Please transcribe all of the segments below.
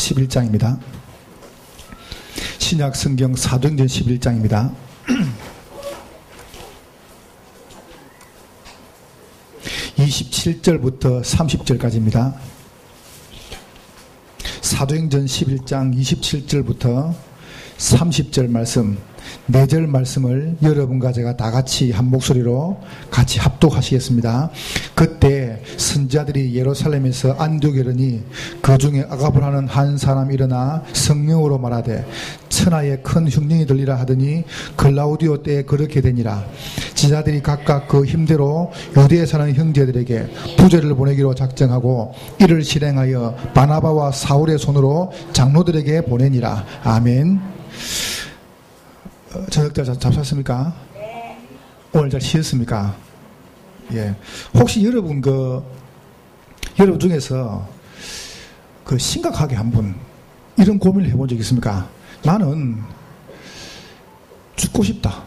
11장입니다. 신약 성경 사도행전 11장입니다. 27절부터 30절까지입니다. 사도행전 11장 27절부터 30절 말씀, 4절 말씀을 여러분과 제가 다 같이 한 목소리로 같이 합독하시겠습니다. 그때 선지자들이 예루살렘에서 안디옥에 이르니 그 중에 아갑을 하는 한 사람이 일어나 성령으로 말하되 천하에 큰 흉령이 들리라 하더니 글라우디오 때에 그렇게 되니라. 지자들이 각각 그 힘대로 유대에 사는 형제들에게 부제를 보내기로 작정하고 이를 실행하여 바나바와 사울의 손으로 장로들에게 보내니라. 아멘. 저녁 잘 잡수셨습니까? 네. 오늘 잘 쉬었습니까? 예. 혹시 여러분 여러분 중에서 심각하게 한번 이런 고민을 해본 적 있습니까? 나는 죽고 싶다.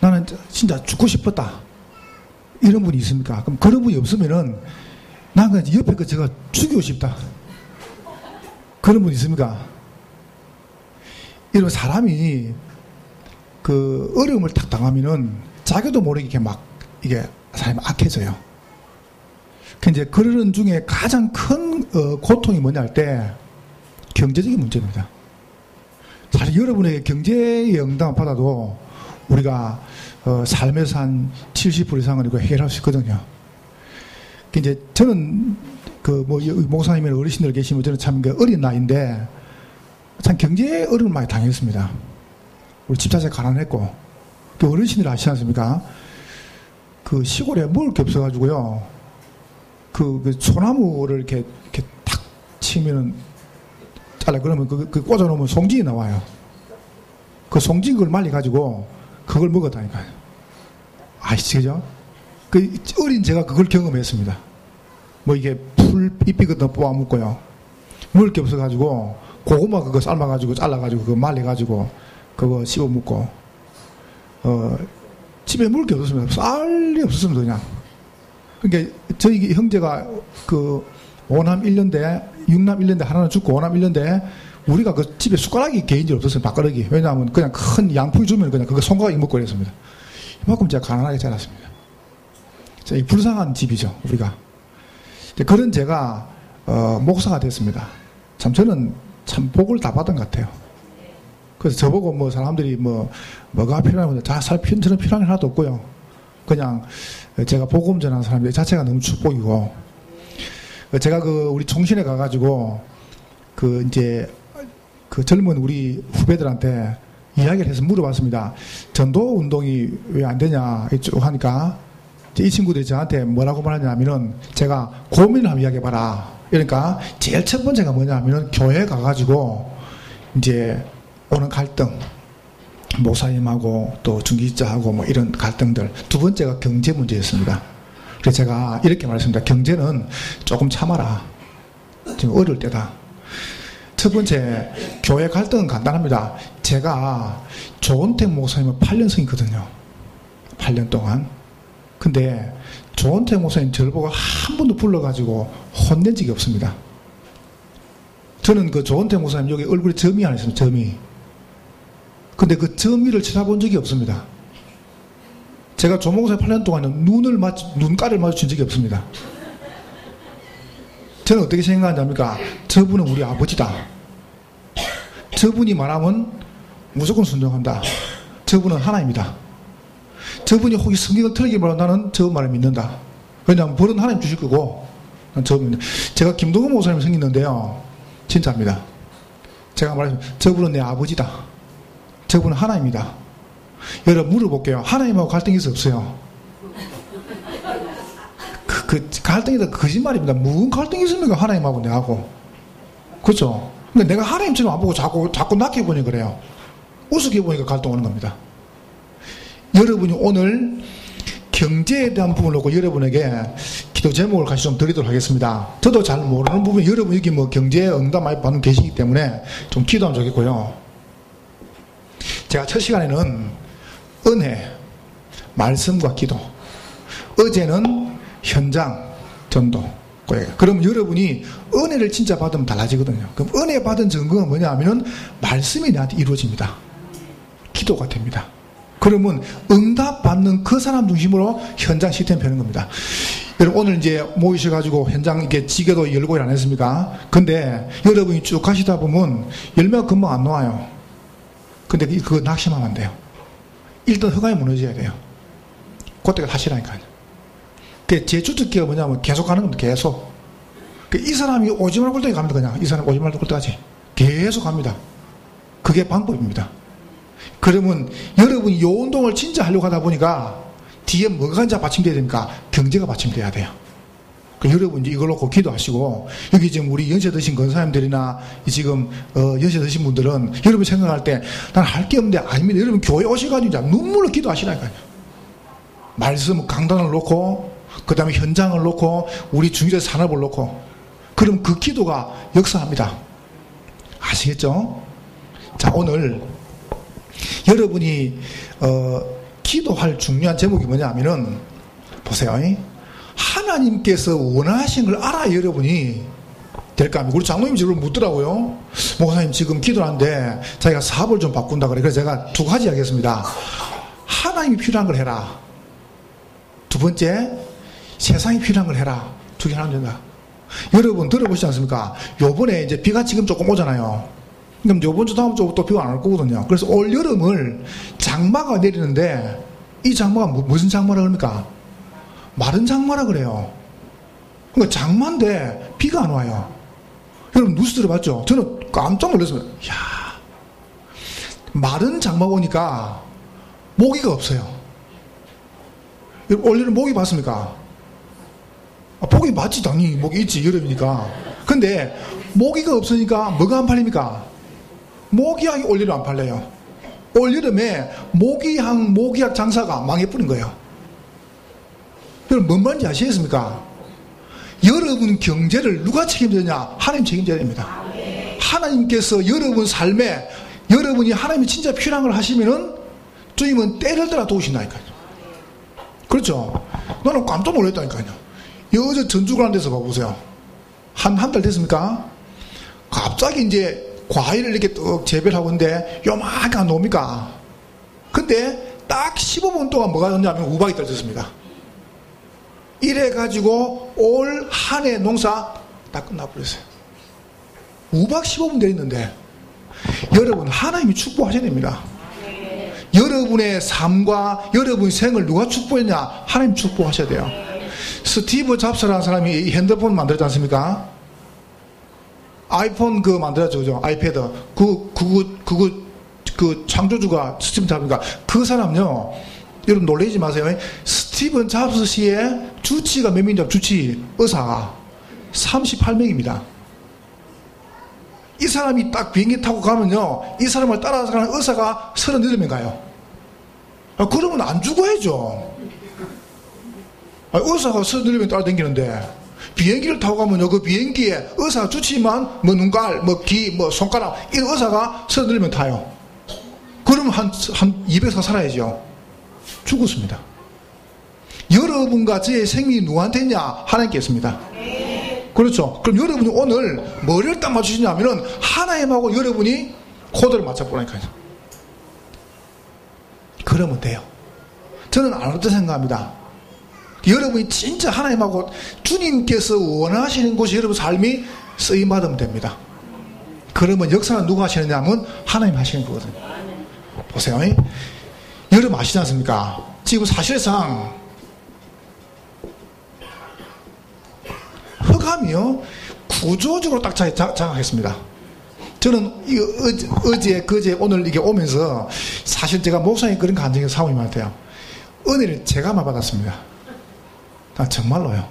나는 진짜 죽고 싶었다. 이런 분이 있습니까? 그럼 그런 분이 없으면은 나는 옆에 제가 죽이고 싶다. 그런 분 있습니까? 이런 사람이 어려움을 딱 당하면은 자기도 모르게 이게 사람이 악해져요. 이제 그런 중에 가장 큰 고통이 뭐냐 할 때 경제적인 문제입니다. 사실 여러분에게 경제의 영향을 받아도 우리가 삶에서 한 70% 이상은 이거 해결할 수 있거든요. 이제 저는 목사님이나 어르신들 계시면 저는 참 어린 나이인데 참 경제에 어려움을 많이 당했습니다. 우리 집 자체가 가난했고 또 어르신들 아시지 않습니까? 시골에 먹을 게 없어가지고요. 소나무를 이렇게 탁 치면은 잘라 그러면 꽂아놓으면 송진이 나와요. 그 송진 걸 말려가지고 그걸 먹었다니까요. 아시죠? 어린 제가 그걸 경험했습니다. 이게 풀 잎이 뽑아 먹고요. 먹을 게 없어가지고 고구마 그거 삶아가지고 잘라가지고 그거 말려가지고 그거 씹어 먹고 집에 먹을 게 없었습니다. 쌀이 없었습니다. 그냥. 그러니까 저희 형제가 5남 1년대 6남 1년대 하나는 죽고 5남 1년대 우리가 집에 숟가락이 개인적으로 없었어요. 밥그릇이. 왜냐하면 그냥 큰 양풀 주면 그냥 그거 손가락이 먹고 그랬습니다. 이만큼 제가 가난하게 자랐습니다. 이 불쌍한 집이죠. 우리가. 그런 제가 목사가 됐습니다. 참 저는 참 복을 다 받은 것 같아요. 그래서 저보고 사람들이 뭐가 필요하면 저는 필요한 게 하나도 없고요. 그냥 제가 복음 전하는 사람들 자체가 너무 축복이고, 제가 우리 총신에 가가지고 이제 젊은 우리 후배들한테 이야기를 해서 물어봤습니다. 전도 운동이 왜 안 되냐 쭉 하니까 이 친구들이 저한테 뭐라고 말하냐면은 제가 고민을 한번 이야기해봐라. 그러니까 제일 첫 번째가 뭐냐 하면은 교회 가가지고 이제 오는 갈등, 목사님하고 또 중기자하고 이런 갈등들. 두 번째가 경제 문제였습니다. 그래서 제가 이렇게 말했습니다. 경제는 조금 참아라. 지금 어려울 때다. 첫 번째, 교회 갈등은 간단합니다. 제가 조은택 목사님은 8년 성이거든요. 8년 동안. 근데 조은택 목사님 저를 보고 한 번도 불러가지고 혼낸 적이 없습니다. 저는 조은택 목사님 여기 얼굴에 점이 하나 있습니다. 점이. 근데 점위를 찾아본 적이 없습니다. 제가 조 목사님 8년 동안은 눈가를 마주친 적이 없습니다. 저는 어떻게 생각하냐니까 저분은 우리 아버지다. 저분이 말하면 무조건 순종한다. 저분은 하나님이다. 저분이 혹시 성경을 틀리게 말하면 나는 저 말을 믿는다. 왜냐하면 벌은 하나님 주실 거고 난 저 믿는다. 제가 김동훈 목사님 생겼는데요. 진짜입니다. 제가 말했습니다. 저분은 내 아버지다. 저분은 하나님이다. 여러분 물어볼게요. 하나님하고 갈등이 있어 없어요? 갈등이다 거짓말입니다. 무슨 갈등이 있습니까? 하나님하고 내하고. 그렇죠? 그러니까 내가 하나님처럼 안 보고 자꾸 낮게 보니 그래요. 우습게 보니까 갈등하는 겁니다. 여러분이 오늘 경제에 대한 부분을 놓고 여러분에게 기도 제목을 같이 좀 드리도록 하겠습니다. 저도 잘 모르는 부분, 여러분 여기 경제에 응답 많이 받는 계시기 때문에 좀 기도하면 좋겠고요. 제가 첫 시간에는 은혜, 말씀과 기도, 어제는 현장, 전도, 확보해요. 그럼 여러분이 은혜를 진짜 받으면 달라지거든요. 그럼 은혜 받은 증거가 뭐냐 하면은 말씀이 나한테 이루어집니다. 기도가 됩니다. 그러면 응답받는 그 사람 중심으로 현장 시스템 펴는 겁니다. 여러분 오늘 이제 모이셔가지고 현장 이렇게 지게도 열고 일 안 했습니까? 근데 여러분이 쭉 가시다 보면 열매가 금방 안 나와요. 근데 그거 낙심하면 안 돼요. 일단 허감이 무너져야 돼요. 그때가 하시라니까요. 제 주특기가 뭐냐면 계속 가는 겁니다. 계속. 이 사람이 오지 말고 굴 때까지 갑니다. 그냥 이 사람 오지 말고 굴 때까지 계속 갑니다. 그게 방법입니다. 그러면 여러분이 이 운동을 진짜 하려고 하다 보니까 뒤에 뭐가 이제 받침돼야 됩니까? 경제가 받침돼야 돼요. 여러분 이제 이걸 놓고 기도하시고, 여기 지금 우리 연세 드신 권사님들이나 지금 연세 드신 분들은 여러분 생각할 때 난 할 게 없는데 아닙니다. 여러분 교회 오셔가지고 이제 눈물로 기도하시라니까요. 말씀 강단을 놓고 그 다음에 현장을 놓고 우리 중재 산업을 놓고, 그럼 그 기도가 역사합니다. 아시겠죠? 자, 오늘 여러분이 기도할 중요한 제목이 뭐냐 하면은 보세요. 하나님께서 원하신 걸 알아야 여러분이 될까 합니다. 우리 장로님이 저를 묻더라고요. 목사님 지금 기도하는데 자기가 사업을 좀 바꾼다 그래. 그래서 제가 두 가지 하겠습니다. 하나님이 필요한 걸 해라. 두 번째, 세상이 필요한 걸 해라. 두 개 하면 된다. 여러분 들어보시지 않습니까? 요번에 이제 비가 지금 조금 오잖아요. 그럼 요번 주 다음 주부터 비가 안 올 거거든요. 그래서 올 여름을 장마가 내리는데, 이 장마가 무슨 장마라 그럽니까? 마른 장마라 그래요. 그러니까 장마인데 비가 안 와요. 여러분 뉴스 들어봤죠? 저는 깜짝 놀랐어요. 이야, 마른 장마가 오니까 모기가 없어요. 올 여름 모기 봤습니까? 모기 맞지, 당연히 모기 있지, 여름이니까. 근데 모기가 없으니까 뭐가 안 팔립니까? 모기약이 올 여름 안 팔려요. 올 여름에 모기약 장사가 망해버린 거예요. 여러분 뭔 말인지 아시겠습니까? 여러분 경제를 누가 책임져야? 하나님 책임져야 됩니다. 하나님께서 여러분 삶에 여러분이 하나님이 진짜 필요한 걸 하시면은 주님은 때를 따라 도우신다니까요. 그렇죠? 나는 깜짝 놀랐다니까요. 여자 전주 가는 데서 봐보세요. 한 달 됐습니까? 갑자기 이제 과일을 이렇게 뚝 재배를 하고 있는데 요만하게 안 나옵니까? 근데 딱 15분 동안 뭐가 됐냐면 우박이 떨어졌습니다. 이래가지고 올 한 해 농사 다 끝나버렸어요. 우박 15분 돼 있는데, 여러분 하나님이 축복하셔야 됩니다. 여러분의 삶과 여러분의 생을 누가 축복했냐? 하나님 축복하셔야 돼요. 스티브 잡스라는 사람이 핸드폰 만들었지 않습니까? 아이폰 만들었죠, 그죠? 아이패드. 그 창조주가 스티브 잡스니까, 그 사람요, 여러분 놀라지 마세요. 스티븐 잡스 씨의 주치가 몇 명이냐? 주치 의사가 38명입니다. 이 사람이 딱 비행기 타고 가면요, 이 사람을 따라서 가는 의사가 38명 가요. 그러면 안 죽어야죠. 의사가 38명 따라다니는데 비행기를 타고 가면요, 그 비행기에 의사 주치만 뭐 눈깔, 뭐 귀, 뭐 손가락, 이런 의사가 38명 타요. 그러면 한 200살 살아야죠. 죽었습니다. 여러분과 저의 생명이 누구한테 있냐? 하나님께 있습니다. 그렇죠. 그럼 여러분이 오늘 뭐를 딱 맞추시냐면은 하나님하고 여러분이 코드를 맞춰보라니까요. 그러면 돼요. 저는 안 어떻게 생각합니다. 여러분이 진짜 하나님하고 주님께서 원하시는 곳이 여러분 삶이 쓰임받으면 됩니다. 그러면 역사는 누가 하시느냐 하면 하나님 하시는 거거든요. 보세요. 여러분 아시지 않습니까? 지금 사실상 흑암이요, 구조적으로 딱 장악했습니다. 저는 어제, 그제, 오늘 이게 오면서 사실 제가 목사님 그런 간증의 사모님 같아요. 은혜를 제가만 받았습니다. 난 정말로요.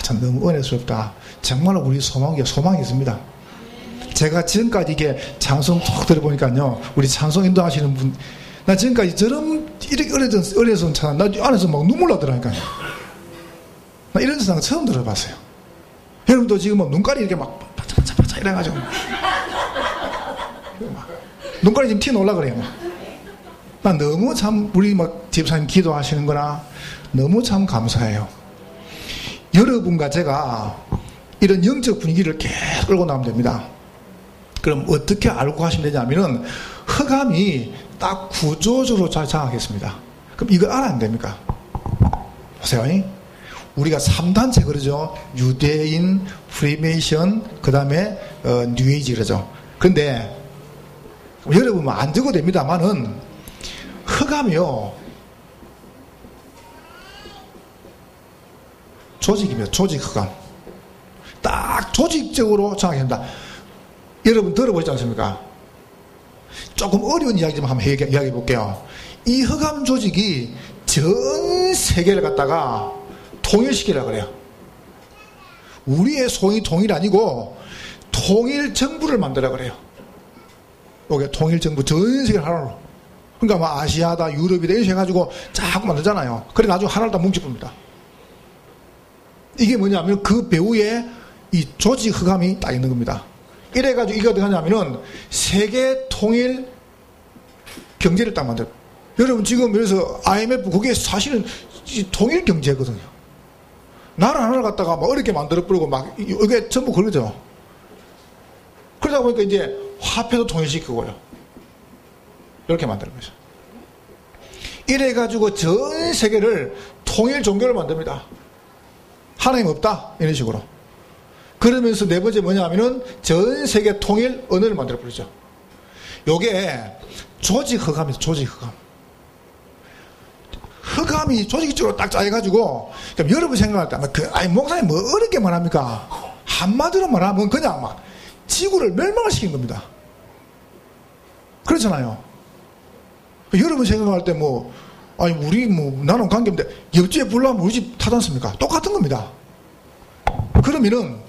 참 너무 은혜스럽다. 정말로 우리 소망이 있습니다. 제가 지금까지 이게 찬송 툭 들어보니까요, 우리 찬송 인도하시는 분, 나 지금까지 저런 이렇게 어려서 찬, 나 안에서 막 눈물 나더라니까요. 나 이런 세상 처음 들어봤어요. 여러분도 지금 뭐 눈깔이 이렇게 막 바짝바짝 이래가지고 눈깔이 지금 튀어나올라 그래요. 나 너무 참 우리 막 집사님 기도하시는 거나 너무 참 감사해요. 여러분과 제가 이런 영적 분위기를 계속 끌고 나가면 됩니다. 그럼 어떻게 알고 가시면 되냐면은 흑암이 딱 구조적으로 잘 장악했습니다. 그럼 이걸 알아야 안 됩니까? 보세요. 우리가 3단체 그러죠. 유대인, 프리메이션, 그 다음에 뉴에이지 그러죠. 그런데 여러분 안 적어도 됩니다만은 흑암이요. 조직입니다. 조직 흑암. 딱 조직적으로 장악합니다. 여러분 들어보시지 않습니까? 조금 어려운 이야기 좀 한번 이야기해 볼게요. 이 흑암 조직이 전 세계를 갖다가 통일시키려고 그래요. 우리의 소위 통일 아니고 통일 정부를 만들려고 그래요. 이게 통일 정부 전 세계를 하나로. 그러니까 뭐 아시아다, 유럽이다 이런 식으로 해가지고 자꾸 만들잖아요. 그래 나중에 하나를 다 뭉쳐봅니다. 이게 뭐냐면 그 배후에 이 조직 흑암이 딱 있는 겁니다. 이래가지고 이게 어떻게 하냐면은 세계 통일 경제를 딱 만들어요. 여러분 지금 그래서 IMF 그게 사실은 통일 경제거든요. 나라 하나를 갖다가 막 어렵게 만들어버리고 막 이게 전부 그러죠. 그러다 보니까 이제 화폐도 통일시키고요. 이렇게 만드는 거죠. 이래가지고 전 세계를 통일 종교를 만듭니다. 하나님 없다 이런 식으로. 그러면서 네 번째 뭐냐면은 전 세계 통일 언어를 만들어버리죠. 요게 조직 흑암이죠. 조직 흑암. 흑암이 조직적으로 딱 짜여가지고, 그럼 여러분 생각할 때, 아니, 목사님 뭐 어렵게 말합니까? 한마디로 말하면 그냥 막 지구를 멸망을 시킨 겁니다. 그렇잖아요. 여러분 생각할 때 뭐, 아니, 우리 뭐, 나는 관계인데, 옆집에 불나면 우리 집 타지 않습니까? 똑같은 겁니다. 그러면은,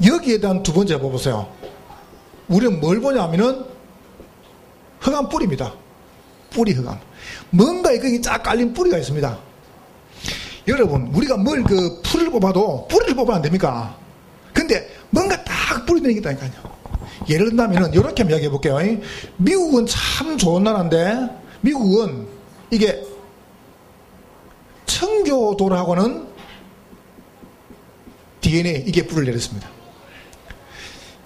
여기에 대한 두 번째 봐보세요. 우리는 뭘 보냐면은, 흑암 뿌리입니다. 뿌리 흑암. 뭔가 거기 쫙 깔린 뿌리가 있습니다. 여러분, 우리가 뭘 그 풀을 뽑아도 뿌리를 뽑으면 안 됩니까? 근데 뭔가 딱 뿌리 내는 게 있다니까요. 예를 든다면은, 이렇게 이야기해 볼게요. 미국은 참 좋은 나라인데, 미국은 이게 청교도라고는 DNA, 이게 뿌리를 내렸습니다.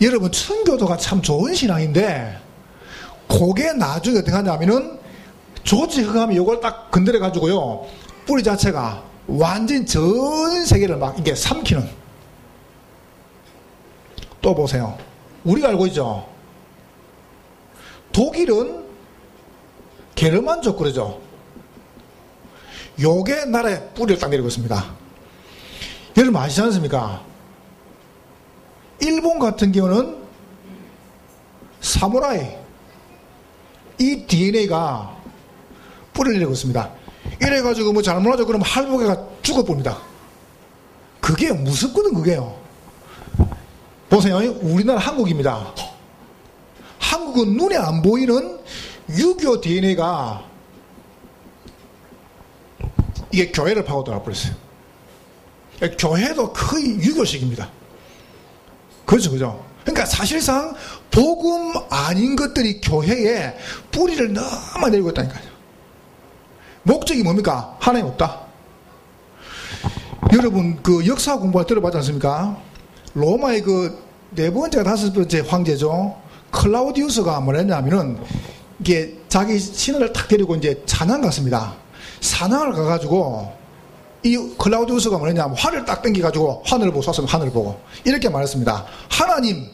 여러분, 청교도가 참 좋은 신앙인데, 그게 나중에 어떻게 하냐면은, 조직 흑암이 이걸 딱 건드려 가지고요, 뿌리 자체가 완전 전 세계를 막 이게 삼키는. 또 보세요. 우리가 알고 있죠. 독일은 게르만족 그러죠. 요게 나라에 뿌리를 딱 내리고 있습니다. 여러분 아시지 않습니까? 일본 같은 경우는 사무라이, 이 DNA가 뿌리를 내리고 있습니다. 이래가지고 뭐 잘못하죠. 그러면 할복이가 죽어봅니다. 그게 무섭거든, 그게요. 보세요. 우리나라 한국입니다. 한국은 눈에 안 보이는 유교 DNA가 이게 교회를 파고 들어버렸어요. 교회도 거의 유교식입니다. 그렇죠, 그죠? 그러니까 사실상 복음 아닌 것들이 교회에 뿌리를 너무 내리고 있다니까요. 목적이 뭡니까? 하나님 없다. 여러분 그 역사 공부할 때 들어봤지 않습니까? 로마의 그 네 번째, 다섯 번째 황제죠. 클라우디우스가 뭘 했냐면은 이게 자기 신하를 탁 데리고 이제 찬양 갔습니다. 사냥을 가가지고 이 클라우디우스가 뭘 했냐면 활을 딱 당겨가지고 하늘을 보고 쐈으면 하늘을 보고 이렇게 말했습니다. 하나님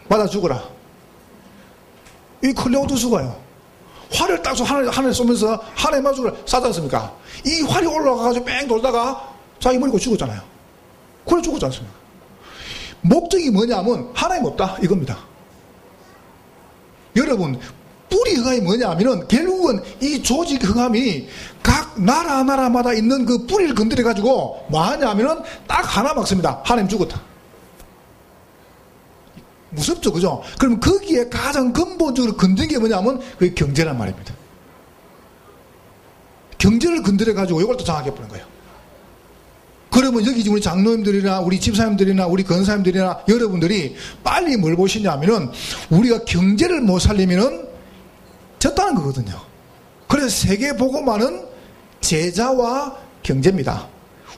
맞아 죽어라. 이 클라우디우스가요. 활을 딱 하늘에 쏘면서 하나님 맞아 죽어라 쐈지 않습니까? 이 활이 올라가가지고 뺑 돌다가 자기 머리 고 죽었잖아요. 그래 죽었지 않습니까? 목적이 뭐냐면 하나님 없다 이겁니다. 여러분 뿌리 흑암이 뭐냐면은 결국은 이 조직 흑암이 각 나라마다 있는 그 뿌리를 건드려 가지고 뭐 하냐면은 딱 하나 막습니다. 하나님 죽었다. 무섭죠, 그죠? 그럼 거기에 가장 근본적으로 건드린 게 뭐냐면 그게 경제란 말입니다. 경제를 건드려 가지고 이걸 또 장악해 버린 거예요. 그러면 여기 우리 장로님들이나 우리 집사님들이나 우리 권사님들이나 여러분들이 빨리 뭘 보시냐면은 우리가 경제를 못 살리면은 졌다는 거거든요. 그래서 세계 복음화는 제자와 경제입니다.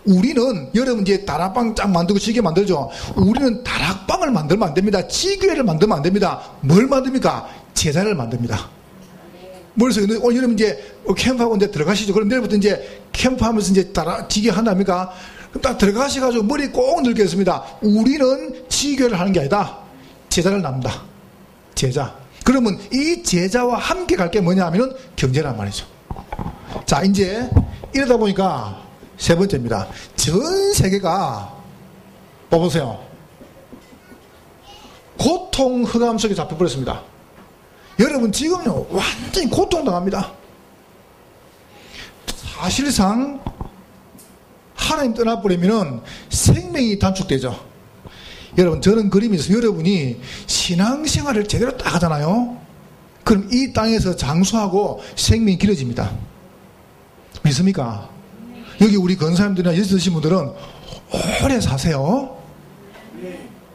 우리는, 여러분 이제 다락방 쫙 만들고 지게 만들죠. 우리는 다락방을 만들면 안 됩니다. 지교회를 만들면 안 됩니다. 뭘 만듭니까? 제자를 만듭니다. 그래서 여러분 이제 캠프하고 이제 들어가시죠. 그럼 내일부터 이제 캠프하면서 이제 지교 한답니까? 그럼 딱 들어가셔가지고 머리 꼭 늘겠습니다. 우리는 지교회를 하는 게 아니다. 제자를 낳는다. 제자. 그러면 이 제자와 함께 갈 게 뭐냐 하면은 경제란 말이죠. 자, 이제 이러다 보니까 세 번째입니다. 전 세계가 봐보세요. 고통 흑암 속에 잡혀버렸습니다. 여러분 지금요 완전히 고통당합니다. 사실상 하나님 떠나버리면은 생명이 단축되죠. 여러분 저는 그림이 있어요. 여러분이 신앙생활을 제대로 딱 하잖아요. 그럼 이 땅에서 장수하고 생명이 길어집니다. 믿습니까? 여기 우리 건사님들이나 예수 드신 분들은 오래 사세요.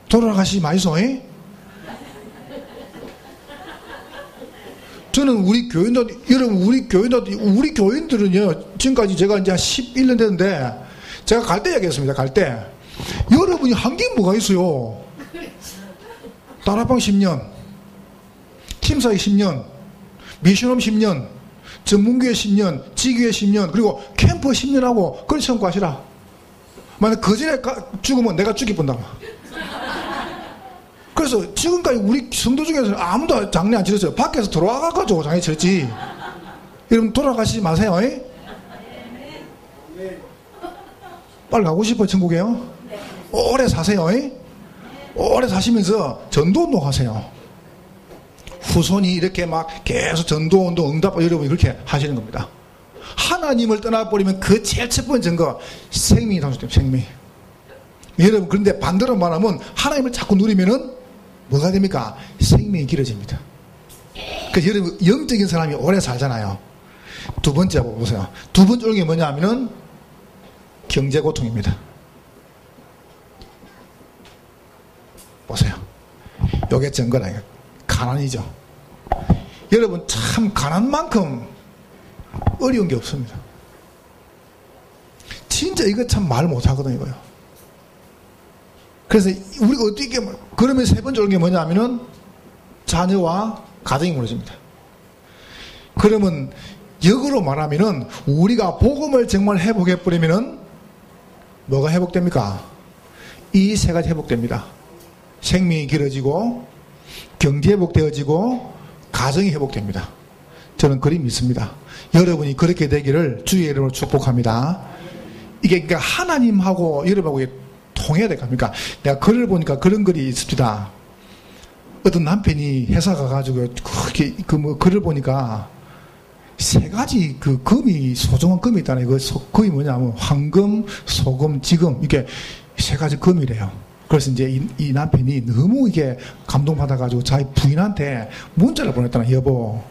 돌아가시지 마이소. 저는 우리 교인들, 여러분 우리 교인들은요 지금까지 제가 이제 한 11년 됐는데 제가 갈 때 얘기했습니다. 갈 때 여러분이 한 게 뭐가 있어요? 다락방 10년, 팀사역 10년, 미션홈 10년, 전문교회 10년, 지교회 10년, 그리고 캠프 10년 하고 그런 시험 가시라. 만약 그 전에 죽으면 내가 죽이본다. 그래서 지금까지 우리 성도 중에서 아무도 장례 안 치렀어요. 밖에서 들어와가지고 장례 치렀지. 여러분 돌아가시지 마세요. 빨리 가고 싶어요, 천국에요? 오래 사세요. 오래 사시면서 전도운동 하세요. 후손이 이렇게 막 계속 전도운동 응답 여러분이 그렇게 하시는 겁니다. 하나님을 떠나버리면 그 제일 첫 번째 증거 생명이 단축됩니다. 생명. 여러분 그런데 반대로 말하면 하나님을 자꾸 누리면은 뭐가 됩니까? 생명이 길어집니다. 그래서 여러분 영적인 사람이 오래 살잖아요. 두 번째 보세요. 두 번째 오는 게 뭐냐 하면은 경제고통입니다. 보세요. 요게 증거라. 가난이죠. 여러분 참 가난만큼 어려운 게 없습니다. 진짜 이거 참 말 못하거든요. 이거요. 그래서 우리가 어떻게 그러면 세 번째 오는 게 뭐냐 하면은 자녀와 가정이 무너집니다. 그러면 역으로 말하면은 우리가 복음을 정말 회복해버리면은 뭐가 회복됩니까? 이 세 가지 회복됩니다. 생명이 길어지고 경제 회복되어지고 가정이 회복됩니다. 저는 그리 믿습니다. 여러분이 그렇게 되기를 주의 이름으로 축복합니다. 이게 그러니까 하나님하고 여러분하고 통해야 될 겁니까? 내가 글을 보니까 그런 글이 있습니다. 어떤 남편이 회사 가가지고 그렇게 글을 보니까 세 가지 그 금이 소중한 금이 있다네. 그 금이 뭐냐면 황금, 소금, 지금 이게 세 가지 금이래요. 그래서 이제 이 남편이 너무 이게 감동받아가지고 자기 부인한테 문자를 보냈다는 여보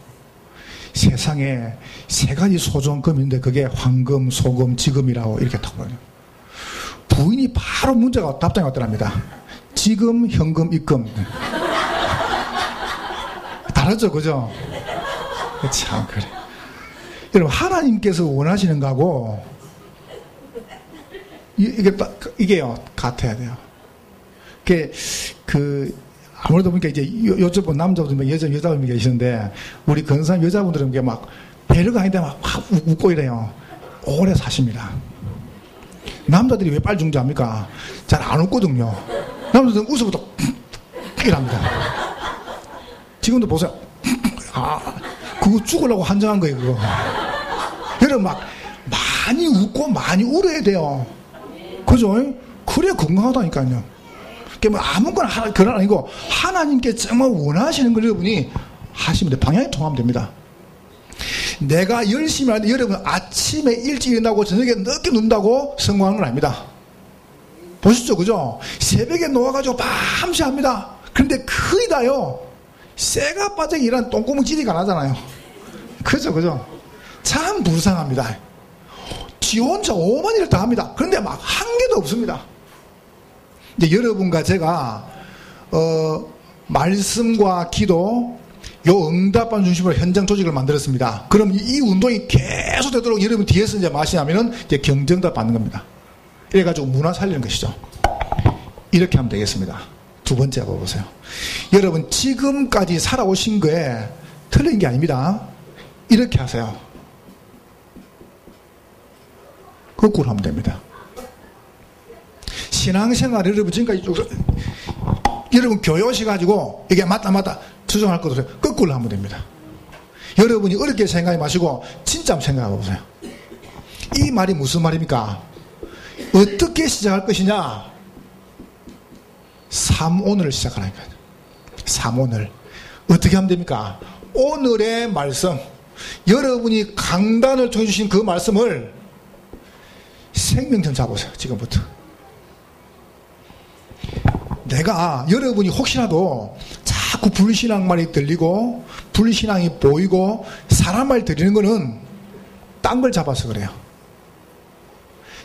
세상에 세 가지 소중한 금인데 그게 황금, 소금, 지금이라고 이렇게 딱 보내요. 부인이 바로 문자가 답장이 왔더랍니다. 지금, 현금, 입금. 다르죠, 그죠? 참 그래. 여러분 하나님께서 원하시는 거하고 이게요 같아야 돼요. 아무래도 보니까 이제 여쭤본 남자분들, 여자분이 계시는데, 우리 건산 여자분들은 막, 배려가 아닌데 막 웃고 이래요. 오래 사십니다. 남자들이 왜 빨리 중지합니까? 잘 안 웃거든요. 남자들은 웃어부터, 이랍니다. 지금도 보세요. 그거 죽으려고 한정한 거예요, 그거. 여러분 막, 많이 웃고 많이 울어야 돼요. 그죠? 그래야 건강하다니까요. 뭐 아무거나 그런 아니고 하나님께 정말 원하시는 걸 여러분이 하시면 돼요. 방향이 통하면 됩니다. 내가 열심히 하는데 여러분 아침에 일찍 일어나고 저녁에 늦게 눈다고 성공하는 건 아닙니다. 보시죠, 그죠? 새벽에 놓아가지고 밤새 합니다. 그런데 거의 다요 쇠가 빠져 일한 똥구멍 찌리가 나잖아요. 그죠? 참 불쌍합니다. 지 혼자 오만 일을 다 합니다. 그런데 막 한 개도 없습니다. 이제 여러분과 제가 말씀과 기도 요 응답반 중심으로 현장 조직을 만들었습니다. 그럼 이 운동이 계속 되도록 여러분 뒤에서 이제 마시냐면은 이제 경정답 받는 겁니다. 이래가지고 문화 살리는 것이죠. 이렇게 하면 되겠습니다. 두 번째 봐보세요. 여러분 지금까지 살아오신 거에 틀린 게 아닙니다. 이렇게 하세요. 거꾸로 하면 됩니다. 신앙생활 여러분 지금까지 여러분 교회 오셔가지고 이게 맞다 추정할 것도 없어요. 거꾸로 하면 됩니다. 여러분이 어렵게 생각하지 마시고 진짜 한번 생각해 보세요. 이 말이 무슨 말입니까? 어떻게 시작할 것이냐? 3오늘을 시작하라니까. 3오늘 어떻게 하면 됩니까? 오늘의 말씀, 여러분이 강단을 통해 주신 그 말씀을 생명처럼 잡으세요. 지금부터. 내가 여러분이 혹시라도 자꾸 불신앙 말이 들리고 불신앙이 보이고 사람 말 들리는 거는 딴 걸 잡아서 그래요.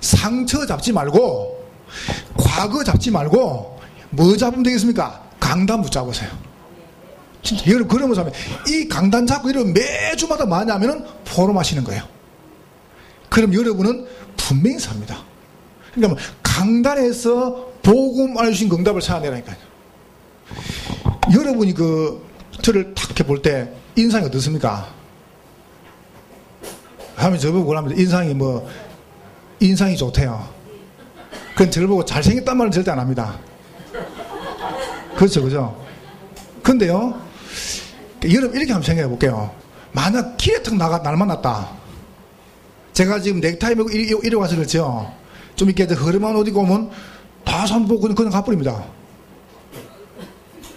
상처 잡지 말고 과거 잡지 말고 뭐 잡으면 되겠습니까? 강단 붙잡으세요. 진짜 여러분 그러면서 하면 이 강단 잡고 이러면 매주마다 많이 하면은 포럼하시는 거예요. 그럼 여러분은 분명히 삽니다. 그러니까 강단에서 복음 알려주신 응답을 찾아내라니까요. 여러분이 저를 탁 이렇게 볼 때 인상이 어떻습니까? 하면 저보고 뭐라면 인상이 좋대요. 그건 저를 보고 잘생겼단 말은 절대 안 합니다. 그렇죠, 그죠? 근데요, 여러분 이렇게 한번 생각해 볼게요. 만약 길에 턱 날 만났다. 제가 지금 넥타이 메고 이리 와서 그렇죠. 좀 이렇게 허름한 옷 입고 오면 다 손 보고 그냥 가버립니다.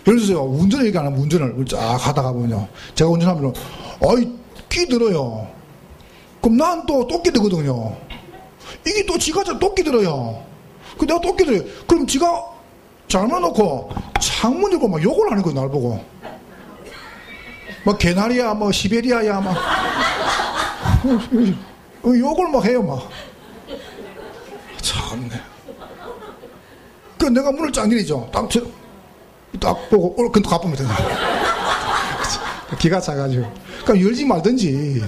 예를 들어서 운전을 이렇게 안 하면 운전을 쫙 하다가 보면요. 제가 운전하면, 끼들어요. 그럼 난 또 끼들거든요. 이게 또 지가 또 끼들어요. 내가 또 끼들어요. 그럼 지가 잘못 놓고 창문 열고 막 욕을 하는 거예요, 날 보고. 막 개나리야, 시베리아야, 욕을 막 해요, 막. 참네. 내가 문을 쫙 내리죠. 딱 보고, 그럼 가봅니다. 기가 차가지고. 그럼 열지 말든지.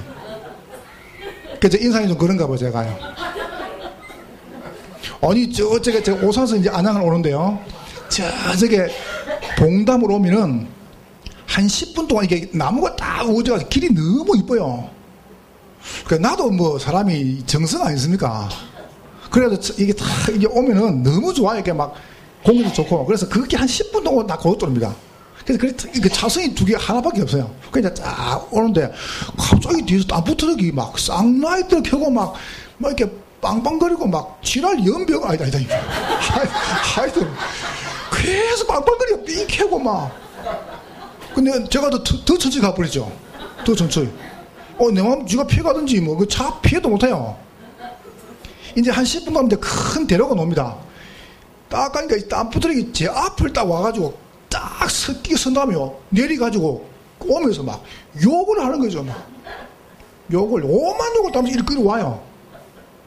그래서 인상이 좀 그런가 봐, 제가요. 아니, 제가 오산서 이제 안양을 오는데요. 저게 봉담으로 오면은 한 10분 동안 이게 나무가 딱 우거져가지고 길이 너무 이뻐요. 그러니까 나도 사람이 정성 아니습니까? 그래서 이게 다 이게 오면은 너무 좋아요. 이게 막 공기도 좋고. 그래서 그게 한 10분 동안 다 고속도로입니다. 그래서 차선이 두 개 하나밖에 없어요. 그러니까 쫙 오는데 갑자기 뒤에서 땀부터럭이 막 쌍라이트를 켜고 막 이렇게 빵빵거리고 막 지랄 연병 아니다. 하여튼 계속 빵빵거리고 삥 켜고 막. 근데 제가 더 천천히 가버리죠. 더 천천히. 내 마음 쥐가 피해가든지 그 차 피해도 못해요. 이제 한 10분 가면 큰 대로가 놉니다. 딱 가니까 땀부터럭이 제 앞을 딱 와가지고 딱 선 다음에요. 내려가지고 오면서 막 욕을 하는 거죠. 막. 오만 욕을 따면서 이렇게 와요.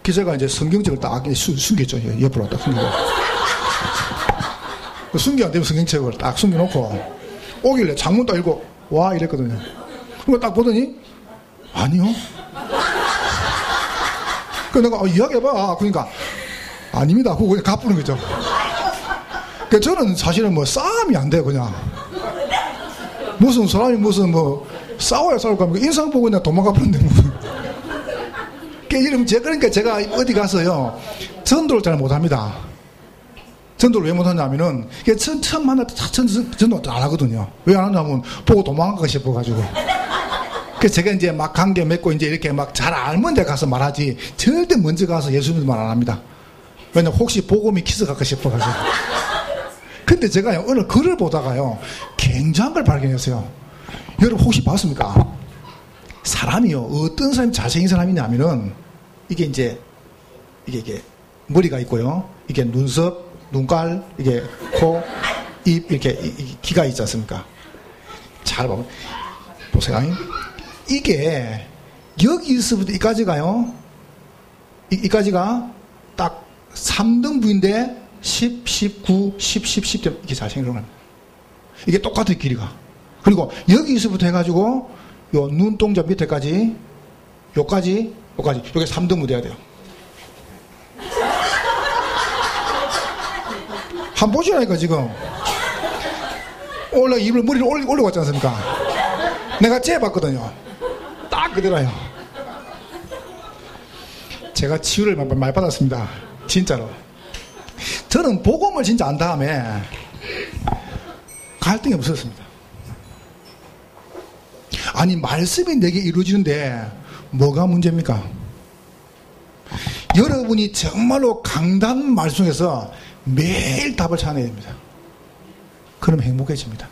기자가 이제 성경책을 딱 숨겼죠. 옆으로 딱 숨기고. 숨기 안 되면 성경책을 딱 숨겨놓고 오길래 창문 딱 열고 와 이랬거든요. 그거 딱 보더니 아니요. 그래서 내가 이야기해봐. 그러니까 아닙니다. 그거 그냥 갚는 거죠. 그 저는 사실은 싸움이 안 돼요. 그냥 무슨 사람이 싸워야 싸울까 하면 인상 보고 그냥 도망가 버는데 그러니까 제가 어디 가서요 전도를 잘 못합니다. 전도를 왜 못하냐면은 처음 만날 때 전도 안 하거든요. 왜 안 하냐면 보고 도망가고 싶어가지고. 그래서 제가 이제 막 관계 맺고 이제 이렇게 막 잘 알면 데 가서 말하지 절대 먼저 가서 예수 믿는 말 안 합니다. 왜냐면 혹시 복음이 키스갈까 싶어가지고. 근데 제가 어느 글을 보다가요 굉장한 걸 발견했어요. 여러분 혹시 봤습니까? 사람이요 어떤 사람이 잘생긴 사람이냐면은 이게 머리가 있고요 이게 눈썹, 눈깔, 이게 코, 입 이렇게 귀가 있지 않습니까? 잘 보세요. 이게 여기서부터 이까지가요. 이까지가 딱 3등분인데 10, 19, 10, 10, 10 이렇게 잘생긴 거예요. 이게 똑같은 길이가. 그리고 여기서부터 해가지고 요 눈동자 밑에까지 요게 3등분 돼야 돼요. 한 보시라니까, 지금. 원래 입을 머리를 올리고 왔지 않습니까? 내가 재봤거든요. 딱 그대로요. 제가 치유를 많이 받았습니다. 진짜로. 저는 복음을 진짜 안 다음에 갈등이 없었습니다. 아니, 말씀이 내게 이루어지는데 뭐가 문제입니까? 여러분이 정말로 강단 말씀에서 매일 답을 찾아내야 됩니다. 그럼 행복해집니다.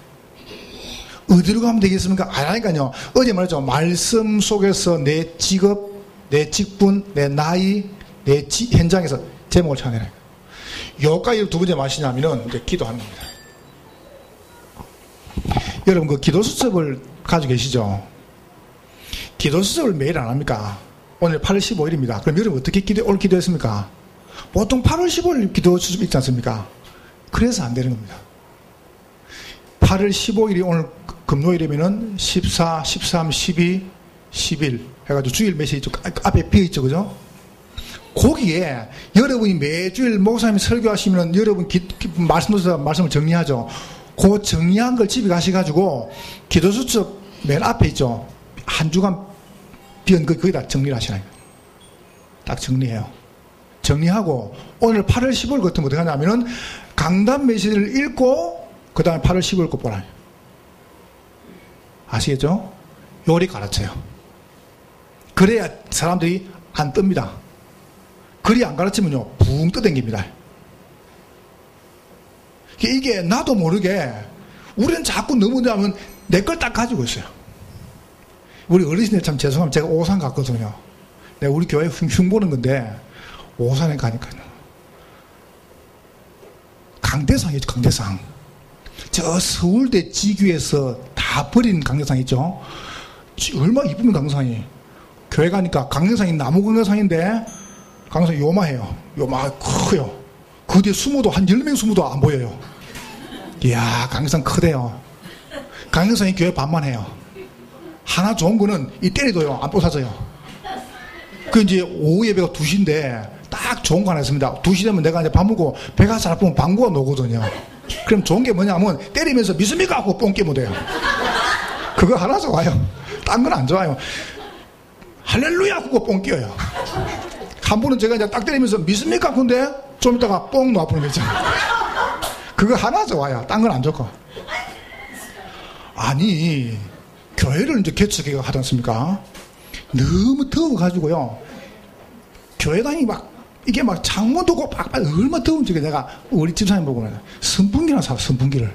어디로 가면 되겠습니까? 아니라니까요. 어제 말했죠. 말씀 속에서 내 직업, 내 직분, 내 나이, 내 현장에서 제목을 찾아내라. 여기까지 두 번째 마시냐면은 이제 기도하는 겁니다. 여러분, 그 기도 수첩을 가지고 계시죠? 기도 수첩을 매일 안 합니까? 오늘 8월 15일입니다. 그럼 여러분 어떻게 오늘 기도했습니까? 보통 8월 15일 기도 수첩 있지 않습니까? 그래서 안 되는 겁니다. 8월 15일이 오늘 금요일이면은 14, 13, 12, 10일 해가지고 주일 메시지 좀 앞에 비어있죠, 그죠? 거기에 여러분이 매주일 목사님이 설교하시면 여러분 말씀을 정리하죠. 그 정리한 걸 집에 가셔가지고 기도수첩 맨 앞에 있죠. 한 주간 비은 거기다 정리를 하시나요? 딱 정리해요. 정리하고 오늘 8월 15일 같은 거 어떻게 하냐면은 강단 메시지를 읽고 그 다음에 8월 15일 거 보라. 아시겠죠? 요리 가르쳐요. 그래야 사람들이 안 뜹니다. 그리 안 가르치면요, 붕 떠댕깁니다. 이게 나도 모르게 우리는 자꾸 넘어가면 내 걸 딱 가지고 있어요. 우리 어르신들 참 죄송하면 제가 오산 갔거든요. 내가 우리 교회 흉보는 건데 오산에 가니까요. 강대상이죠, 강대상. 저 서울대 지규에서 다 버린 강대상 있죠. 얼마나 이쁘면 강대상이. 교회 가니까 강대상이 나무 강대상인데 강대상이 요마해요. 커요. 그 뒤에 숨어도 한 10명 숨어도 안 보여요. 이야, 강대상 크대요. 강대상이 교회 반만 해요. 하나 좋은 거는 이 때리도요, 안 부서져요. 그 이제 오후 예배가 2시인데 딱 좋은 거 하나 있습니다. 2시 되면 내가 이제 밥 먹고 배가 잘 아프면 방구가 나오거든요. 그럼 좋은 게 뭐냐면 때리면서 믿습니까? 하고 뻥 깨면 돼요. 그거 하나 좋아요. 딴 건 안 좋아요. 할렐루야! 하고 뻥 깨요. 한 번은 제가 이제 딱 때리면서 믿습니까? 근데 좀 이따가 뻥 놔보는 거죠. 그거 하나 좋아요. 딴 건 안 좋고. 아니, 교회를 이제 개척해 하지 않습니까? 너무 더워가지고요. 교회당이 이게 창문도 고 얼마나 더운지 내가 우리 집사님 보고 선풍기나 사, 선풍기를.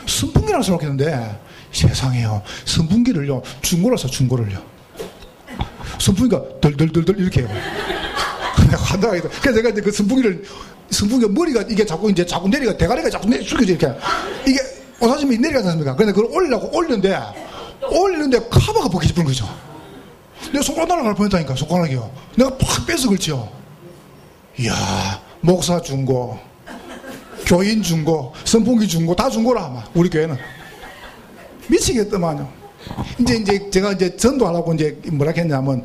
선풍기나 사놓고 했는데 세상에요. 선풍기를요, 중고를요. 선풍기가 덜덜덜덜 이렇게 해요. 내가 한다고 해서. 그래서 제가 이제 그 선풍기가 머리가 이게 자꾸 내리가, 대가리가 자꾸 숙여져 이렇게. 이게 오사짐이 내려가지 않습니까? 그런데 그걸 올리려고 올리는데 카바가 벗겨져 버린 거죠. 내가 손가락 날아갈 뻔했다니까, 손가락이요. 내가 팍 뺏어 걸치요. 이야, 목사 중고, 교인 중고, 선풍기 중고, 다 중고라, 아마, 우리 교회는. 미치겠더만요. 이제 제가 이제 전도하려고 이제 뭐라 했냐면,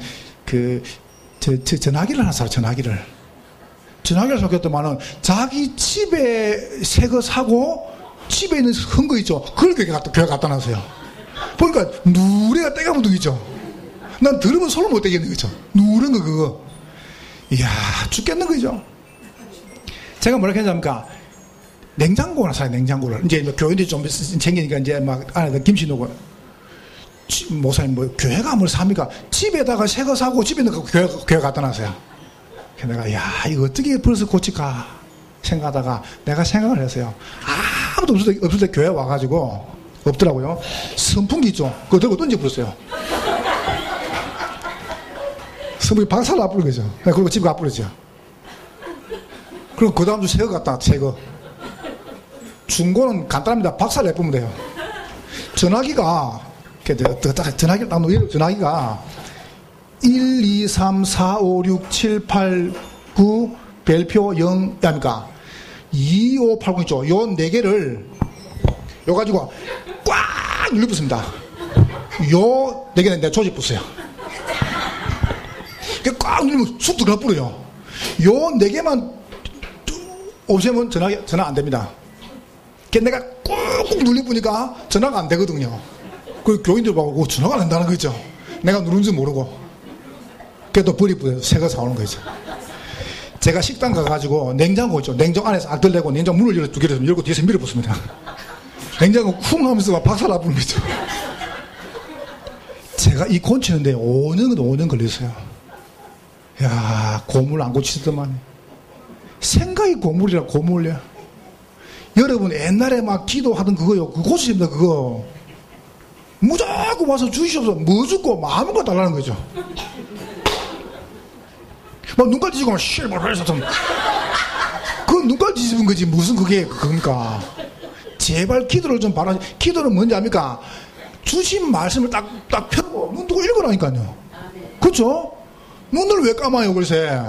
전화기를 하나 사요, 전화기를 사겠더만은, 자기 집에 새 거 사고, 집에 있는 헌거 있죠? 그걸 교회 갖다 놨어요. 보니까, 누래가 때가 묻은 거 있죠? 난 들으면 손을 못 대겠는 거죠. 누른 거, 그거. 이야, 죽겠는 거죠. 제가 뭐라 했냐니까, 냉장고나 사요, 냉장고를. 이제 교인들이 좀 챙기니까 이제 막 안에다 김치 넣고, 목사님, 교회가 뭘 삽니까? 집에다가 새 거 사고 집에 넣고 교회 갖다 놨어요. 그래서 내가, 야, 이거 어떻게 벌써 고칠까 생각하다가 내가 생각을 했어요. 아무도 없을 때 교회 와가지고, 없더라고요. 선풍기 있죠? 그거 들고 던져버렸어요. 선풍기 박살 나버린 거죠. 그리고 집에 가버렸죠. 그리고 그 다음 주 새 거 갖다, 새 거. 중고는 간단합니다. 박살 내보면 돼요. 전화기가, 전화기를 딱 놓으면 전화기가 1, 2, 3, 4, 5, 6, 7, 8, 9, 별표 0, 아닙니까? 2, 5, 8, 9 있죠. 요 4개를, 요 가지고 꽉 눌러붙습니다. 요 4개는 내가 조집붙어요. 꽉 누르면 쑥 들어가 버려요. 요 4개만 없으면 전화 안 됩니다. 내가 꾹꾹 눌려보니까 전화가 안 되거든요. 그 교인들 보고 전화가 안 된다는 거죠. 내가 누른지 모르고. 그래도 버리고 새거 사오는 거죠. 제가 식당 가가지고 냉장고 있죠. 냉장고 안에서 알뜰내고 냉장고 문을 두 개를 열고 뒤에서 밀어붙습니다. 냉장고 쿵 하면서 막 박살나부는 거죠. 제가 이 고치는데 5년 걸렸어요. 야, 고물 안 고치더만. 생각이 고물이라 고물이야. 여러분 옛날에 막 기도하던 그거요. 그거 고치십니다. 그거. 무조건 와서 주시옵소서. 뭐 죽고 뭐 아무것도 달라는 거죠. 막 눈깔 뒤지고 막 쉴 해서 좀. 그 눈깔 뒤집은 거지. 무슨 그게 그겁니까? 제발 기도를 좀 바라. 기도는 뭔지 압니까? 주신 말씀을 딱 펴고 눈 뜨고 읽으라니까요. 그렇죠? 눈을 왜 감아요, 글쎄.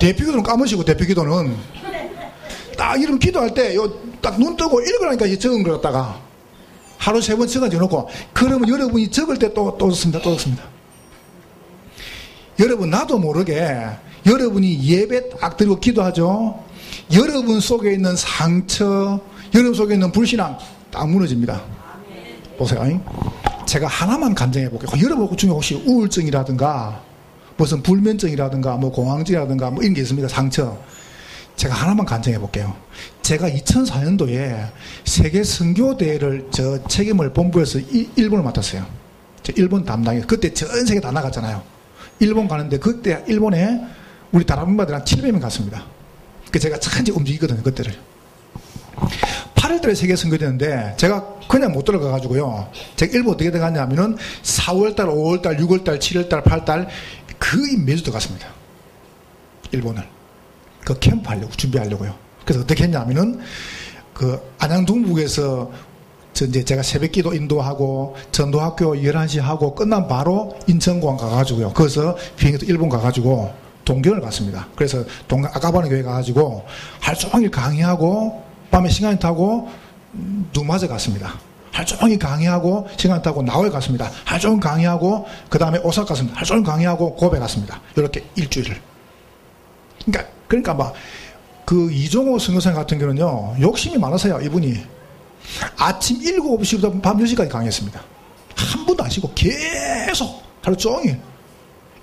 대피기도는 감으시고, 대피기도는. 딱 이름 기도할 때, 딱 눈 뜨고 읽으라니까, 적은 걸 갖다가. 하루 3번 적어놓고, 그러면 여러분이 적을 때 또 적습니다. 여러분, 나도 모르게, 여러분이 예배 딱 드리고 기도하죠? 여러분 속에 있는 상처, 여러분 속에 있는 불신앙, 딱 무너집니다. 보세요. 제가 하나만 간증해 볼게요. 여러분 중에 혹시 우울증이라든가, 무슨 불면증이라든가 뭐 공황증이라든가 뭐 이런 게 있습니까? 상처. 제가 하나만 간증해 볼게요. 제가 2004년도에 세계 선교대회를 책임을 본부에서 일본을 맡았어요. 저 일본 담당이에요. 그때 전 세계 다 나갔잖아요. 일본 가는데 그때 일본에 우리 다락방들이랑 700명 갔습니다. 그 제가 천지 움직이거든요. 그때를. 8월달에 세계 선교되는데 제가 그냥 못 들어가가지고요. 제가 일본 어떻게 들어갔냐면은 4월달, 5월달, 6월달, 7월달, 8월달 거의 매주 들어갔습니다. 일본을. 그 캠프 하려고, 준비하려고요. 그래서 어떻게 했냐면은 그 안양동북에서 이제 제가 새벽 기도 인도하고 전도학교 11시 하고 끝난 바로 인천공항 가가지고요. 거기서 비행기도 일본 가가지고 동경을 갔습니다. 그래서 아까바나 교회 가가지고 하루 종일 강의하고 밤에 시간 타고 누마저 갔습니다. 하루 종일 강의하고 시간 타고 나월 갔습니다. 하루 종일 강의하고 그 다음에 오사카 갔습니다. 하루 종일 강의하고 고베 갔습니다. 이렇게 일주일을. 그러니까 막 그 이종호 선교사님 같은 경우는요 욕심이 많으세요. 이분이 아침 7시부터 밤 10시까지 강의했습니다. 한 번도 안 쉬고 계속 하루 종일.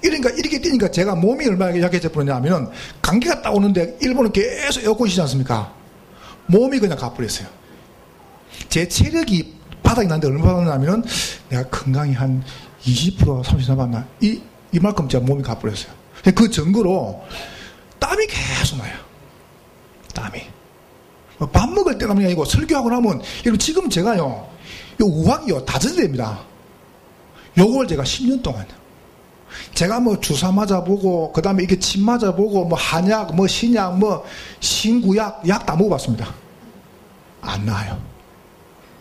이러니까 이렇게 뛰니까 제가 몸이 얼마나 약해져 버렸냐면은 감기가 딱 오는데 일본은 계속 에어컨 쉬지 않습니까? 몸이 그냥 가버렸어요. 제 체력이 바닥이 났는데 얼마 받았냐면은 내가 건강이 한 20% 30% 남았나? 이만큼 제가 몸이 가버렸어요. 그 증거로 땀이 계속 나요. 땀이. 밥 먹을 때 나는 게 아니고 설교하고 나면 여러분 지금 제가요 요 우학이요 다 젖어됩니다. 요걸 제가 10년 동안 제가 뭐 주사 맞아보고 그 다음에 이게 침 맞아보고 뭐 한약 뭐 신약 뭐 신구약 약 다 먹어봤습니다. 안 나아요.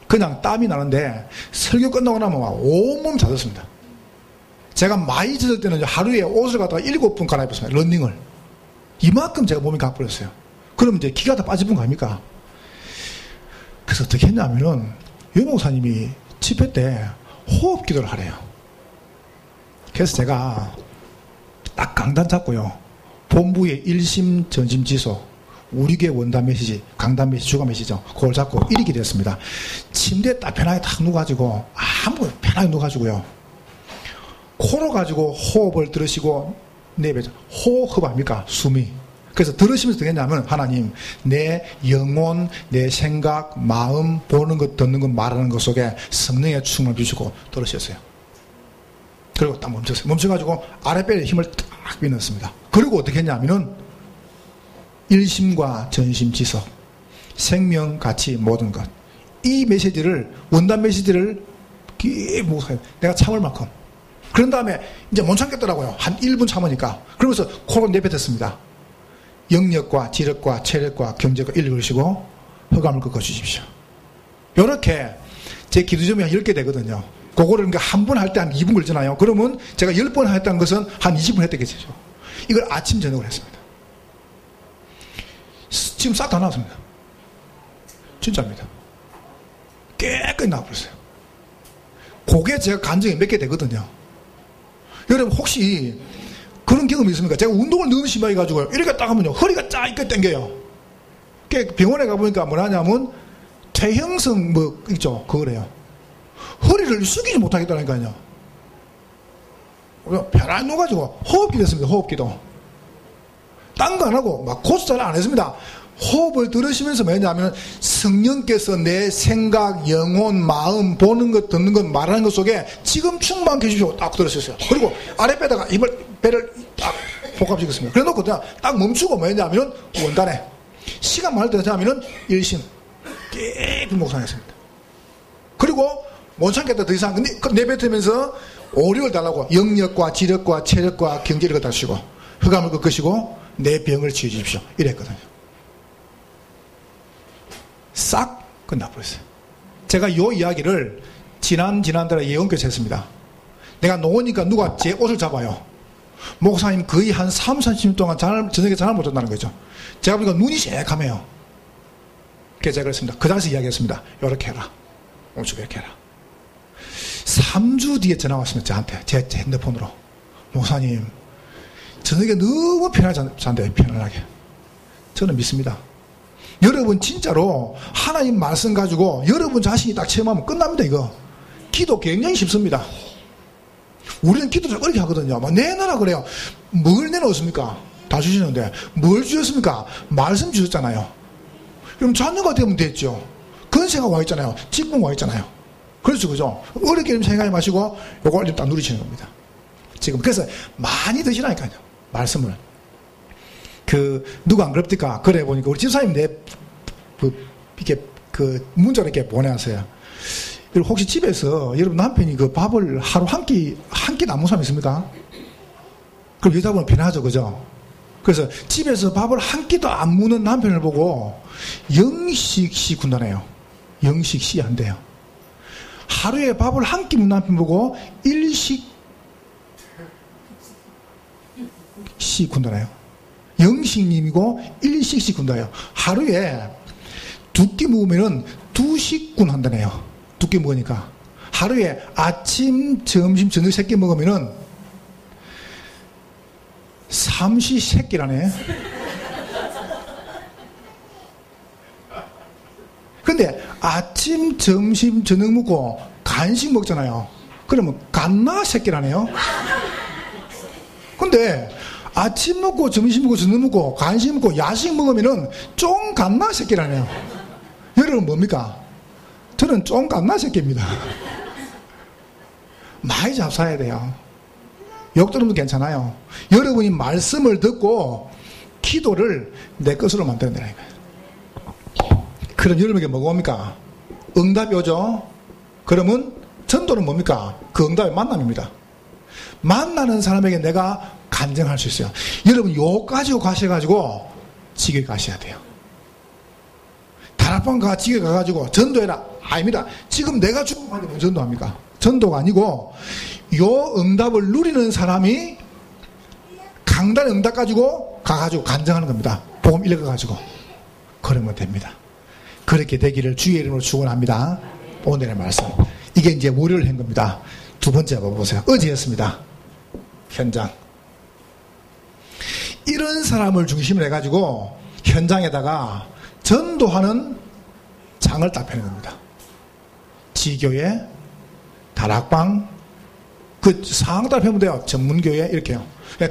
그냥 땀이 나는데 설교 끝나고 나면 온몸 젖었습니다. 제가 많이 젖을 때는 하루에 옷을 갖다가 7번 갈아입었습니다. 런닝을. 이만큼 제가 몸이 가버렸어요. 그럼 이제 기가 다 빠질 분 갑니까? 그래서 어떻게 했냐면은 유 목사님이 집회 때 호흡 기도를 하래요. 그래서 제가 딱 강단 잡고요. 본부의 1심 전심 지소 우리 교회 원단 메시지 강단 메시지 주간 메시지죠. 그걸 잡고 1위기 됐습니다. 침대에 딱 편하게 딱 누워가지고 아무 편하게 누워가지고요. 코로 가지고 호흡을 들으시고 내뱉어 호흡 아닙니까? 숨이. 그래서 들으시면서 되겠냐면 하나님 내 영혼, 내 생각, 마음, 보는 것, 듣는 것, 말하는 것 속에 성령의 충만을 주시고 들으셨어요. 그리고 딱 멈췄어요. 멈춰가지고 아랫배에 힘을 딱 밀었습니다. 그리고 어떻게 했냐면은 일심과 전심 지석, 생명, 가치, 모든 것. 이 메시지를 원단 메시지를 목사님 내가 참을 만큼. 그런 다음에 이제 못 참겠더라고요. 한 1분 참으니까. 그러면서 코로 내뱉었습니다. 영력과 지력과 체력과 경제가 읽으시고 허감을 꺾어 주십시오. 이렇게 제 기도점이 한 10개 되거든요. 그거를 한 번 할 때 한 2분 걸잖아요. 그러면 제가 10번 했다는 것은 한 20분 했다겠죠. 이걸 아침 저녁을 했습니다. 지금 싹 다 나왔습니다. 진짜입니다. 깨끗이 나와버렸어요. 그게 제가 간증이 몇 개 되거든요. 여러분 혹시 그런 경험이 있습니까? 제가 운동을 너무 심하게 해가지고 이렇게 딱 하면요 허리가 쫙 이렇게 당겨요. 병원에 가보니까 뭐라냐면 퇴행성 뭐 있죠. 그거래요. 허리를 숙이지 못하겠다니까요. 편안히 누워가지고 호흡기 됐습니다. 호흡기도. 딴 거 안 하고 막 고스톱을 안 했습니다. 호흡을 들으시면서 뭐냐면 성령께서 내 생각, 영혼, 마음, 보는 것, 듣는 것, 말하는 것 속에 지금 충만케 해주시고 딱 들으셨어요. 그리고 아랫배다가 배를 딱 복합시켰습니다. 그래 놓고 그냥 딱 멈추고 뭐냐면 원단에 시간 많을 때 하면은 일심 깊이 묵상했습니다. 그리고 못 참겠다 더 이상 근데 내뱉으면서 오력을 달라고 영력과 지력과 체력과 경제력을 다시고 흑암을 꺾으시고 내 병을 치유 주십시오. 이랬거든요. 싹 끝나버렸어요. 제가 이 이야기를 지난달에 예언교에서 했습니다. 내가 놓으니까 누가 제 옷을 잡아요. 목사님 거의 한 30분 동안 저녁에 잠을 못 잔다는 거죠. 제가 보니까 눈이 새카매요. 그래서 제가 그랬습니다. 그 자리에서 이야기했습니다. 이렇게 해라. 오른쪽 이렇게 해라. 3주 뒤에 전화 왔습니다. 저한테 제 핸드폰으로. 목사님 저녁에 너무 편하게 잔대요. 편안하게. 저는 믿습니다. 여러분 진짜로 하나님 말씀 가지고 여러분 자신이 딱 체험하면 끝납니다. 이거 기도 굉장히 쉽습니다. 우리는 기도를 어렵게 하거든요. 막 내놔라 그래요. 뭘 내놓습니까? 다 주시는데 뭘 주셨습니까? 말씀 주셨잖아요. 그럼 자녀가 되면 됐죠. 건세가 와 있잖아요. 직분 와 있잖아요. 그렇죠, 그죠? 어렵게 생각하지 마시고 요걸 딱 누리시는 겁니다. 지금 그래서 많이 드시라니까요. 말씀을. 누가 안 그럽니까? 그래 보니까 우리 집사님 이렇게 문자를 이렇게 보내왔어요. 혹시 집에서 여러분 남편이 밥을 하루 한 끼 남은 사람 있습니까? 그럼 여자분은 편하죠, 그죠? 그래서 집에서 밥을 한 끼도 안 무는 남편을 보고 영식씨 군다네요. 영식씨 한대요. 하루에 밥을 한 끼 문 남편 보고 일식씨 군다네요. 영식님이고 일식씨 군다요. 하루에 두 끼 먹으면은 2식군 한다네요. 두 끼 먹으니까. 하루에 아침, 점심, 저녁 3끼 먹으면은 3시세끼라네. 근데 아침, 점심, 저녁 먹고 간식 먹잖아요. 그러면 갓나 새끼라네요. 근데 아침 먹고 점심 먹고 저녁 먹고 간식 먹고 야식 먹으면은 쫑 갓나 새끼라네요. 여러분 뭡니까? 저는 쫑 갓나 새끼입니다. 많이 잡사야 돼요. 욕 들으면 괜찮아요. 여러분이 말씀을 듣고 기도를 내 것으로 만들어내라니까요. 그럼 여러분에게 뭐가 옵니까? 응답이 오죠? 그러면 전도는 뭡니까? 그 응답의 만남입니다. 만나는 사람에게 내가 간증할 수 있어요. 여러분 요 가지고 가셔가지고 지교에 가셔야 돼요. 다락방 가 지교에 가가지고 전도해라. 아닙니다. 지금 내가 죽음하는데 뭐 전도합니까? 전도가 아니고 요 응답을 누리는 사람이 강단의 응답 가지고 가가지고 간증하는 겁니다. 복음 읽어가지고. 그러면 됩니다. 그렇게 되기를 주의 이름으로 축원합니다. 오늘의 말씀. 이게 이제 월요일 한 겁니다. 두 번째 봐보세요. 어제였습니다. 현장. 이런 사람을 중심으로 해가지고 현장에다가 전도하는 장을 딱 펴는 겁니다. 지교회, 다락방, 상황 딱 펴면 돼요. 전문교회, 이렇게요.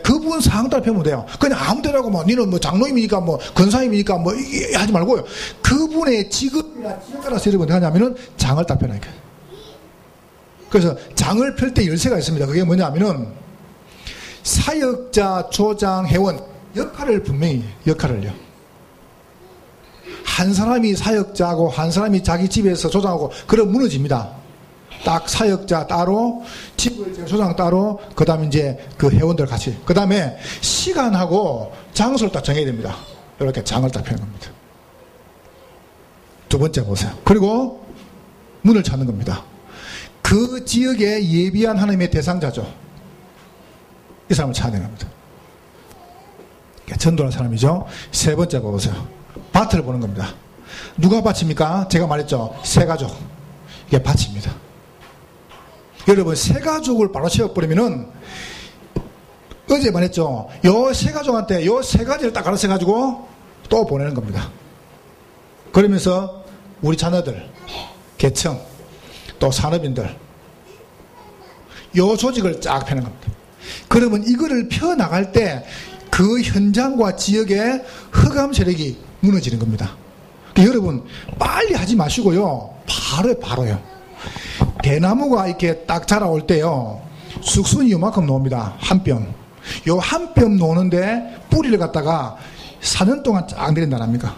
그분 상황 딱 펴면 돼요. 그냥 아무 데라고 니는 장로님이니까 권사님이니까 하지 말고요. 그분의 직업이나 지역에 따라서 여러분 하냐면은 장을 딱 펴니까. 그래서 장을 펼 때 열쇠가 있습니다. 그게 뭐냐면은 사역자, 조장, 회원 역할을 분명히 역할을요. 한 사람이 사역자고 한 사람이 자기 집에서 조장하고 그럼 무너집니다. 딱 사역자 따로, 집을 조장 따로, 그 다음에 이제 그 회원들 같이. 그 다음에 시간하고 장소를 딱 정해야 됩니다. 이렇게 장을 딱 펴는 겁니다. 두 번째 보세요. 그리고 문을 찾는 겁니다. 그 지역에 예비한 하나님의 대상자죠. 이 사람을 찾는 겁니다. 전도하는 사람이죠. 세 번째 보세요. 밭을 보는 겁니다. 누가 밭입니까? 제가 말했죠. 세 가족. 이게 밭입니다. 여러분 세 가족을 바로 채워버리면은 어제 말했죠. 요 세 가족한테 요 세 가지를 딱 가르쳐가지고 또 보내는 겁니다. 그러면서 우리 자녀들, 계층, 또 산업인들, 요 조직을 쫙 펴는 겁니다. 그러면 이거를 펴나갈 때 그 현장과 지역의 흑암 세력이 무너지는 겁니다. 그러니까 여러분, 빨리 하지 마시고요. 바로요. 대나무가 이렇게 딱 자라올 때요, 숙순이 요만큼 놓습니다. 한 뼘. 요 한 뼘 놓는데 뿌리를 갖다가 4년 동안 쫙 내린다 합니까?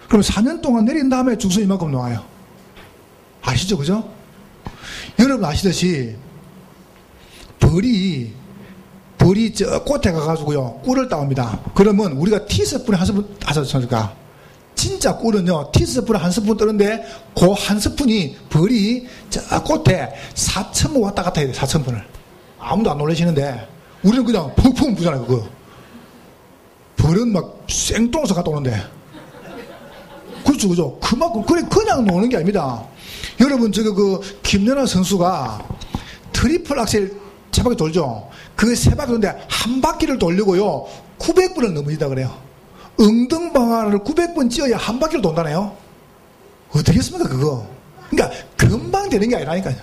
그럼 4년 동안 내린 다음에 죽순이 이만큼 놓아요. 아시죠? 그죠? 여러분 아시듯이 벌이 저 꽃에 가가지고요, 꿀을 따옵니다. 그러면 우리가 티스푼에 한 스푼 하셨습니까? 진짜 꿀은요, 티스푼에 한 스푼 뜨는데 그 한 스푼이 벌이 저 꽃에 4,000번 왔다 갔다 해야 돼. 4,000번을. 아무도 안 놀라시는데 우리는 그냥 펑펑 부잖아요. 그거 벌은 막 생뚱어서 갔다 오는데. 그렇죠, 그죠? 그만큼 그냥 노는 게 아닙니다. 여러분, 김연아 선수가 트리플 악셀 세 바퀴 돌죠. 그 세 바퀴 도는데 한 바퀴를 돌리고요, 900번을 넘어진다 그래요. 엉덩방아를 900번 찧어야 한 바퀴를 돈다네요. 어떻게 했습니까, 그거? 그러니까 금방 되는 게 아니라니까요.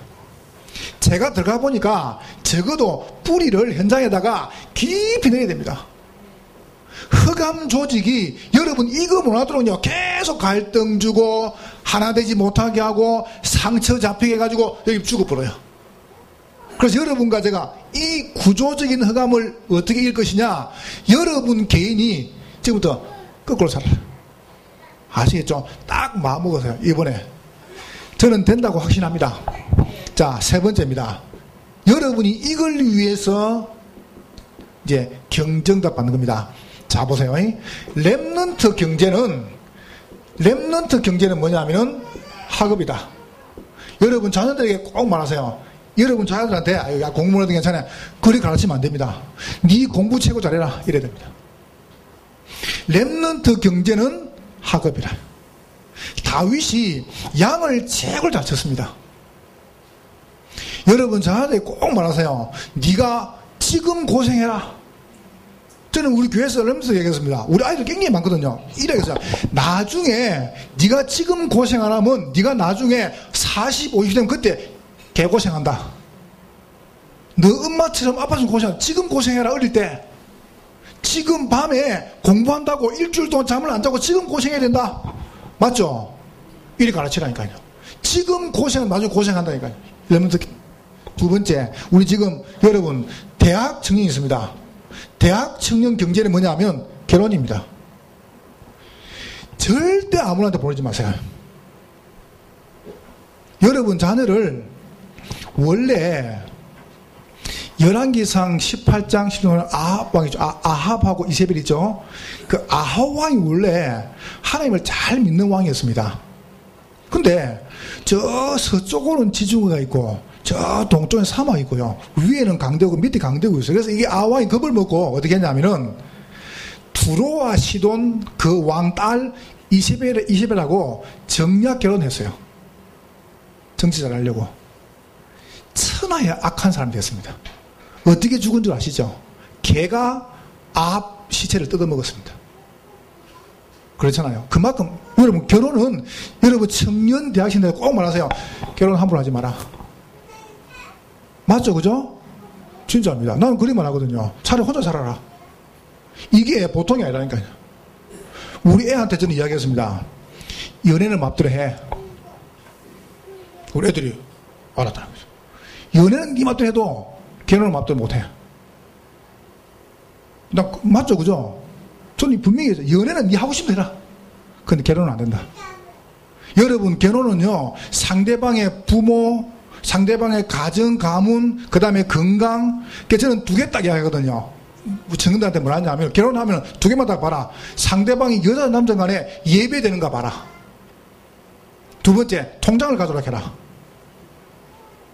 제가 들어가 보니까 적어도 뿌리를 현장에다가 깊이 내야 됩니다. 흑암 조직이 여러분 이거 못하도록요, 계속 갈등 주고 하나 되지 못하게 하고 상처 잡히게 해가지고 여기 죽어버려요. 그래서 여러분과 제가 이 구조적인 흑암을 어떻게 이길 것이냐, 여러분 개인이 지금부터 거꾸로 살아요. 아시겠죠? 딱 마음 먹으세요. 이번에 저는 된다고 확신합니다. 자, 세 번째입니다. 여러분이 이걸 위해서 이제 경쟁답 받는 겁니다. 자, 보세요. 렘넌트 경제는 뭐냐면은 학업이다. 여러분 자녀들에게 꼭 말하세요. 여러분 자녀들한테 야, 공부는 해도 괜찮아, 그리 가르치면 안 됩니다. 네 공부 최고 잘해라, 이래야 됩니다. 렘넌트 경제는 학업이라. 다윗이 양을 최고 잘 쳤습니다. 여러분 자녀들에게 꼭 말하세요. 네가 지금 고생해라. 저는 우리 교회에서 렘넌트 얘기했습니다. 우리 아이들 굉장히 많거든요. 이래서 나중에 네가 지금 고생 안 하면 네가 나중에 40, 50 되면 그때 개고생한다. 너 엄마처럼 아빠처럼 고생한다. 지금 고생해라. 어릴 때 지금 밤에 공부한다고 일주일 동안 잠을 안 자고 지금 고생해야 된다. 맞죠? 이리 가르치라니까요. 지금 고생은 나중에 고생한다니까요. 두 번째, 우리 지금 여러분 대학 청년이 있습니다. 대학 청년 경제는 뭐냐면 결혼입니다. 절대 아무한테 보내지 마세요. 여러분 자녀를 원래 열왕기상 18장 16절 아합왕이죠. 아합하고 이세벨 있죠. 그 아합왕이 원래 하나님을 잘 믿는 왕이었습니다. 근데 저 서쪽으로는 지중해가 있고 저 동쪽에 사막이 있고요, 위에는 강대고 밑에 강대고 있어요. 그래서 이게 아합왕이 겁을 먹고 어떻게 했냐면은 두로와 시돈 그 왕 딸 이세벨하고 정략 결혼했어요. 정치 잘하려고. 천하의 악한 사람이 됐습니다. 어떻게 죽은 줄 아시죠? 개가 아합 시체를 뜯어먹었습니다. 그렇잖아요. 그만큼 여러분 결혼은, 여러분 청년 대학생들 꼭 말하세요. 결혼 함부로 하지 마라. 맞죠? 그죠? 진짜입니다. 나는 그리만 하거든요. 차라리 혼자 살아라. 이게 보통이 아니라니까요. 우리 애한테 저는 이야기했습니다. 연애는 맘대로 해. 우리 애들이 알았다는 거죠. 연애는 네 맘대로 해도 결혼은 맘대로 못해. 맞죠? 그죠? 저는 분명히 했어요. 연애는 네 하고 싶은 대로 해라. 근데 결혼은 안 된다. 여러분 결혼은요, 상대방의 부모, 상대방의 가정, 가문, 그 다음에 건강. 저는 두 개 딱 이야기하거든요. 청년들한테 뭐라 하냐면, 결혼하면 두 개만 딱 봐라. 상대방이 여자 남자 간에 예배되는가 봐라. 두 번째, 통장을 가져라 해라.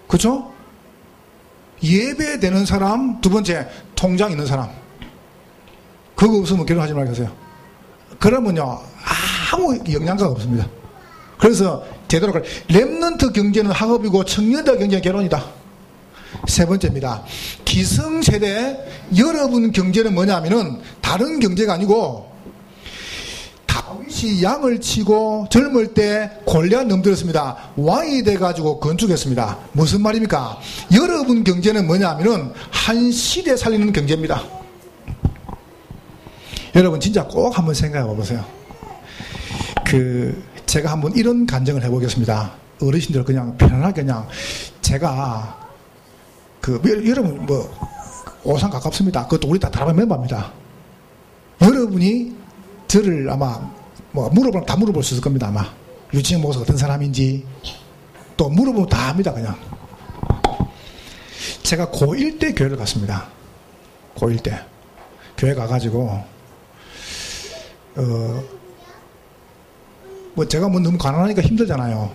그쵸? 예배되는 사람, 두 번째, 통장 있는 사람. 그거 없으면 결혼하지 말고 하세요. 그러면요, 아무 영향가가 없습니다. 그래서 제대로 렘넌트 경제는 학업이고 청년들 경제는 결혼이다. 세 번째입니다. 기성세대 여러분 경제는 뭐냐면은 다른 경제가 아니고 다윗이 양을 치고 젊을 때 골리앗 넘들었습니다. 왕이 돼가지고 건축했습니다. 무슨 말입니까? 여러분 경제는 뭐냐 하면은 한 시대 살리는 경제입니다. 여러분 진짜 꼭 한번 생각해 보세요. 제가 한번 이런 간증을 해보겠습니다. 어르신들 그냥 편안하게 그냥 제가 여러분 오산 가깝습니다. 그것도 우리 다 다른 멤버입니다. 여러분이 저를 아마 물어보면 다 물어볼 수 있을 겁니다. 아마 유치원 목사 어떤 사람인지 또 물어보면 다 합니다. 그냥 제가 고1 때 교회를 갔습니다. 고1 때 교회 가가지고 제가 너무 가난하니까 힘들잖아요.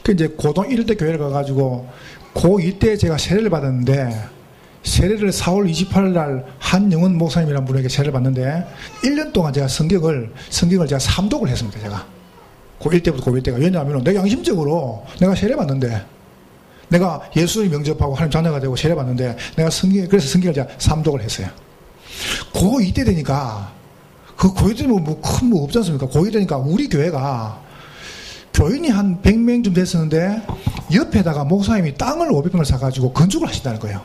이제 고등 1일 때 교회를 가가지고 고2 때 제가 세례를 받았는데 세례를 4월 28일 날 한영은 목사님이라는 분에게 세례를 받는데 1년 동안 제가 성경을 제가 3독을 했습니다. 제가 고1 때부터 고1 때가. 왜냐하면 내가 양심적으로 내가 세례 받는데 내가 예수를 명접하고 하나님 자녀가 되고 세례 받는데 내가 그래서 성경을 제가 3독을 했어요. 고2 때 되니까 고2 때면 큰 없지 않습니까? 고2 되니까 우리 교회가 교인이 한 100명쯤 됐었는데 옆에다가 목사님이 땅을 500평을 사가지고 건축을 하신다는 거예요.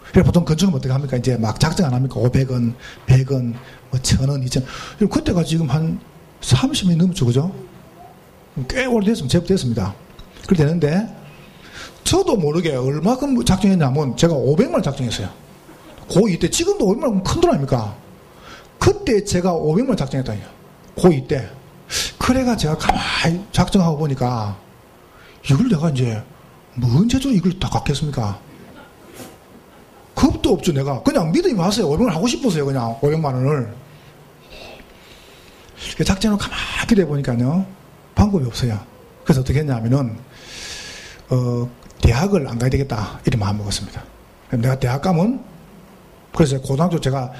그래서 보통 건축은 어떻게 합니까? 이제 막 작정 안 합니까? 500원, 100원, 1000원, 2000원. 그때가 지금 한 30년이 넘죠, 그죠? 꽤 오래됐으면 제법 됐습니다. 그렇게 되는데 저도 모르게 얼마큼 작정했냐면 제가 500만 원 작정했어요. 고2 때. 지금도 500만 원 큰 돈 아닙니까? 그때 제가 500만 원 작정했다니요. 고2 때. 그래가 제가 가만히 작정하고 보니까 이걸 내가 이제 뭔 재주로 이걸 다 갚겠습니까? 겁도 없죠. 내가 그냥 믿음이 왔어요. 500만 원 하고 싶었어요. 그냥 500만 원을. 작정을 가만히 기대해 보니까요 방법이 없어요. 그래서 어떻게 했냐면은 대학을 안 가야 되겠다 이런 마음 먹었습니다. 내가 대학 가면 그래서 고등학교 제가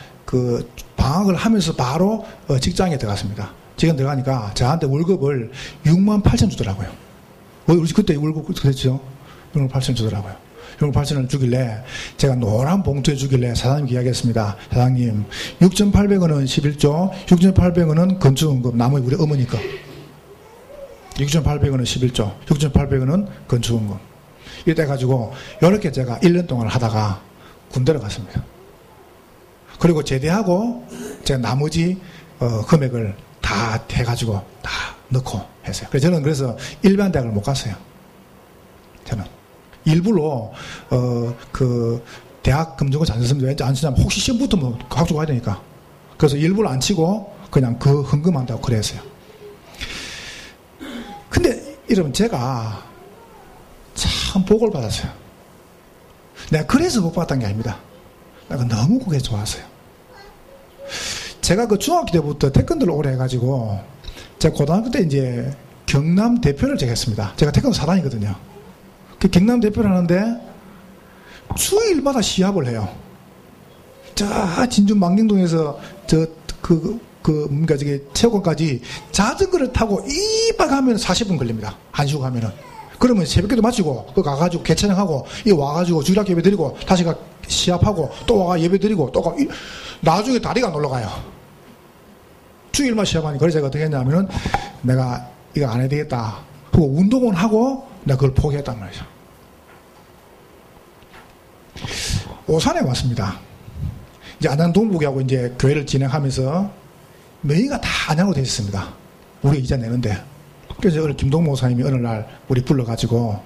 방학을 하면서 바로 직장에 들어갔습니다. 직장 들어가니까 저한테 월급을 6만 8천 주더라고요. 우리 그때 월급 그랬죠. 6만 8천 주더라고요. 6만 8천을 주길래 제가 노란 봉투에 주길래 사장님께 이야기했습니다. 사장님 6,800원은 11조 6,800원은 건축원금 나머지 우리 어머니 거 6,800원은 11조 6,800원은 건축원금 이래 가지고 이렇게 제가 1년 동안 하다가 군대를 갔습니다. 그리고 제대하고 제가 나머지 금액을 다 해가지고 다 넣고 했어요. 그래서 저는 일반 대학을 못 갔어요. 저는 일부러 대학 검정고 잘 썼습니다. 왠지 안 치냐면 혹시 시험 붙으면 학교 가야 되니까. 그래서 일부러 안 치고 그냥 헌금한다고 그랬어요. 근데 여러분 제가 참 복을 받았어요. 내가 그래서 복 받았던 게 아닙니다. 내가 너무 그게 좋았어요. 제가 중학교 때부터 태권도를 오래 해가지고 제가 고등학교 때 이제 경남 대표를 제가 했습니다. 제가 태권도 사단이거든요. 그 경남 대표를 하는데 주일마다 시합을 해요. 진주 망경동에서 체육관까지 자전거를 타고 이박 하면 40분 걸립니다. 한 시간 가면은. 그러면 새벽에도 마치고 가가지고 개천행하고 와가지고 주일학교 예배 드리고 다시 시합하고 또 와가 예배 드리고 또 나중에 다리가 놀러가요. 주일만 시합하니까 그래서 제가 어떻게 했냐면은 내가 이거 안 해야 되겠다 하고 운동은 하고 내가 그걸 포기했단 말이죠. 오산에 왔습니다. 이제 안양 동북하고 이제 교회를 진행하면서 명의가 다 안양으로 되어 있습니다. 우리 이자 내는데. 그래서 김동 목사님이 어느 날 우리 불러가지고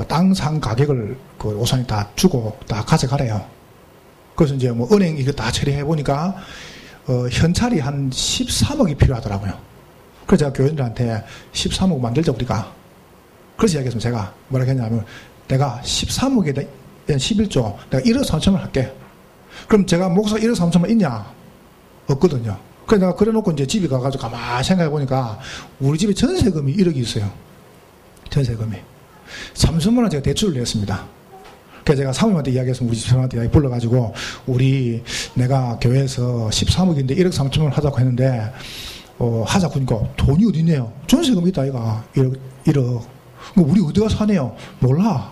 땅 산 가격을 오산이 다 주고 다 가져가래요. 그래서 이제 은행 이거 다 처리해 보니까 현찰이 한 13억이 필요하더라고요. 그래서 제가 교인들한테 13억 만들자 우리가. 그래서 이야기했습니다. 제가 뭐라 했냐면 내가 13억에 11조 내가 1억 3천만 할게. 그럼 제가 목사 1억 3천만 있냐? 없거든요. 그래서 내가 그래놓고 이제 집에 가가지고 가만히 생각해 보니까 우리 집에 전세금이 1억이 있어요. 전세금이. 3천만 원 제가 대출을 냈습니다. 그래서 제가 사모님한테 이야기했으면 우리 집 사람한테 불러가지고 내가 교회에서 13억인데 1억 3천만 원 하자고 했는데 하자고 하니까 돈이 어디 있네요. 전세금이 있다 이가 1억. 우리 어디가 사네요. 몰라.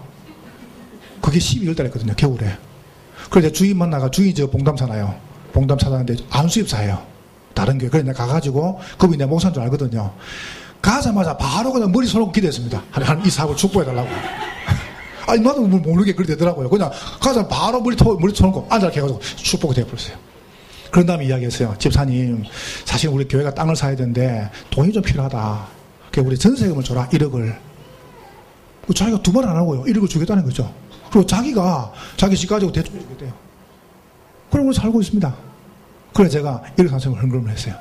그게 12월 달에 했거든요. 겨울에. 그래서 주인 만나가 주인 봉담 사나요. 봉담 찾았는데 안수입사예요. 다른 교회. 그래, 내가 가가지고, 그분이 내 목사인 줄 알거든요. 가자마자 바로 그냥 머리 손놓고 기도했습니다. 이 사업을 축복해달라고. 아니, 나도 모르게 그렇게 되더라고요. 그냥 가자 바로 머리 손놓고 앉아 해가지고 축복이 되어버렸어요. 그런 다음에 이야기했어요. 집사님, 사실 우리 교회가 땅을 사야 되는데 돈이 좀 필요하다. 그래서 우리 전세금을 줘라, 1억을. 자기가 두 번 안 하고요. 1억을 주겠다는 거죠. 그리고 자기가 자기 집 가지고 대출 주겠대요. 그러고 살고 있습니다. 그래서 제가 1억 산성을 헌금을 했어요.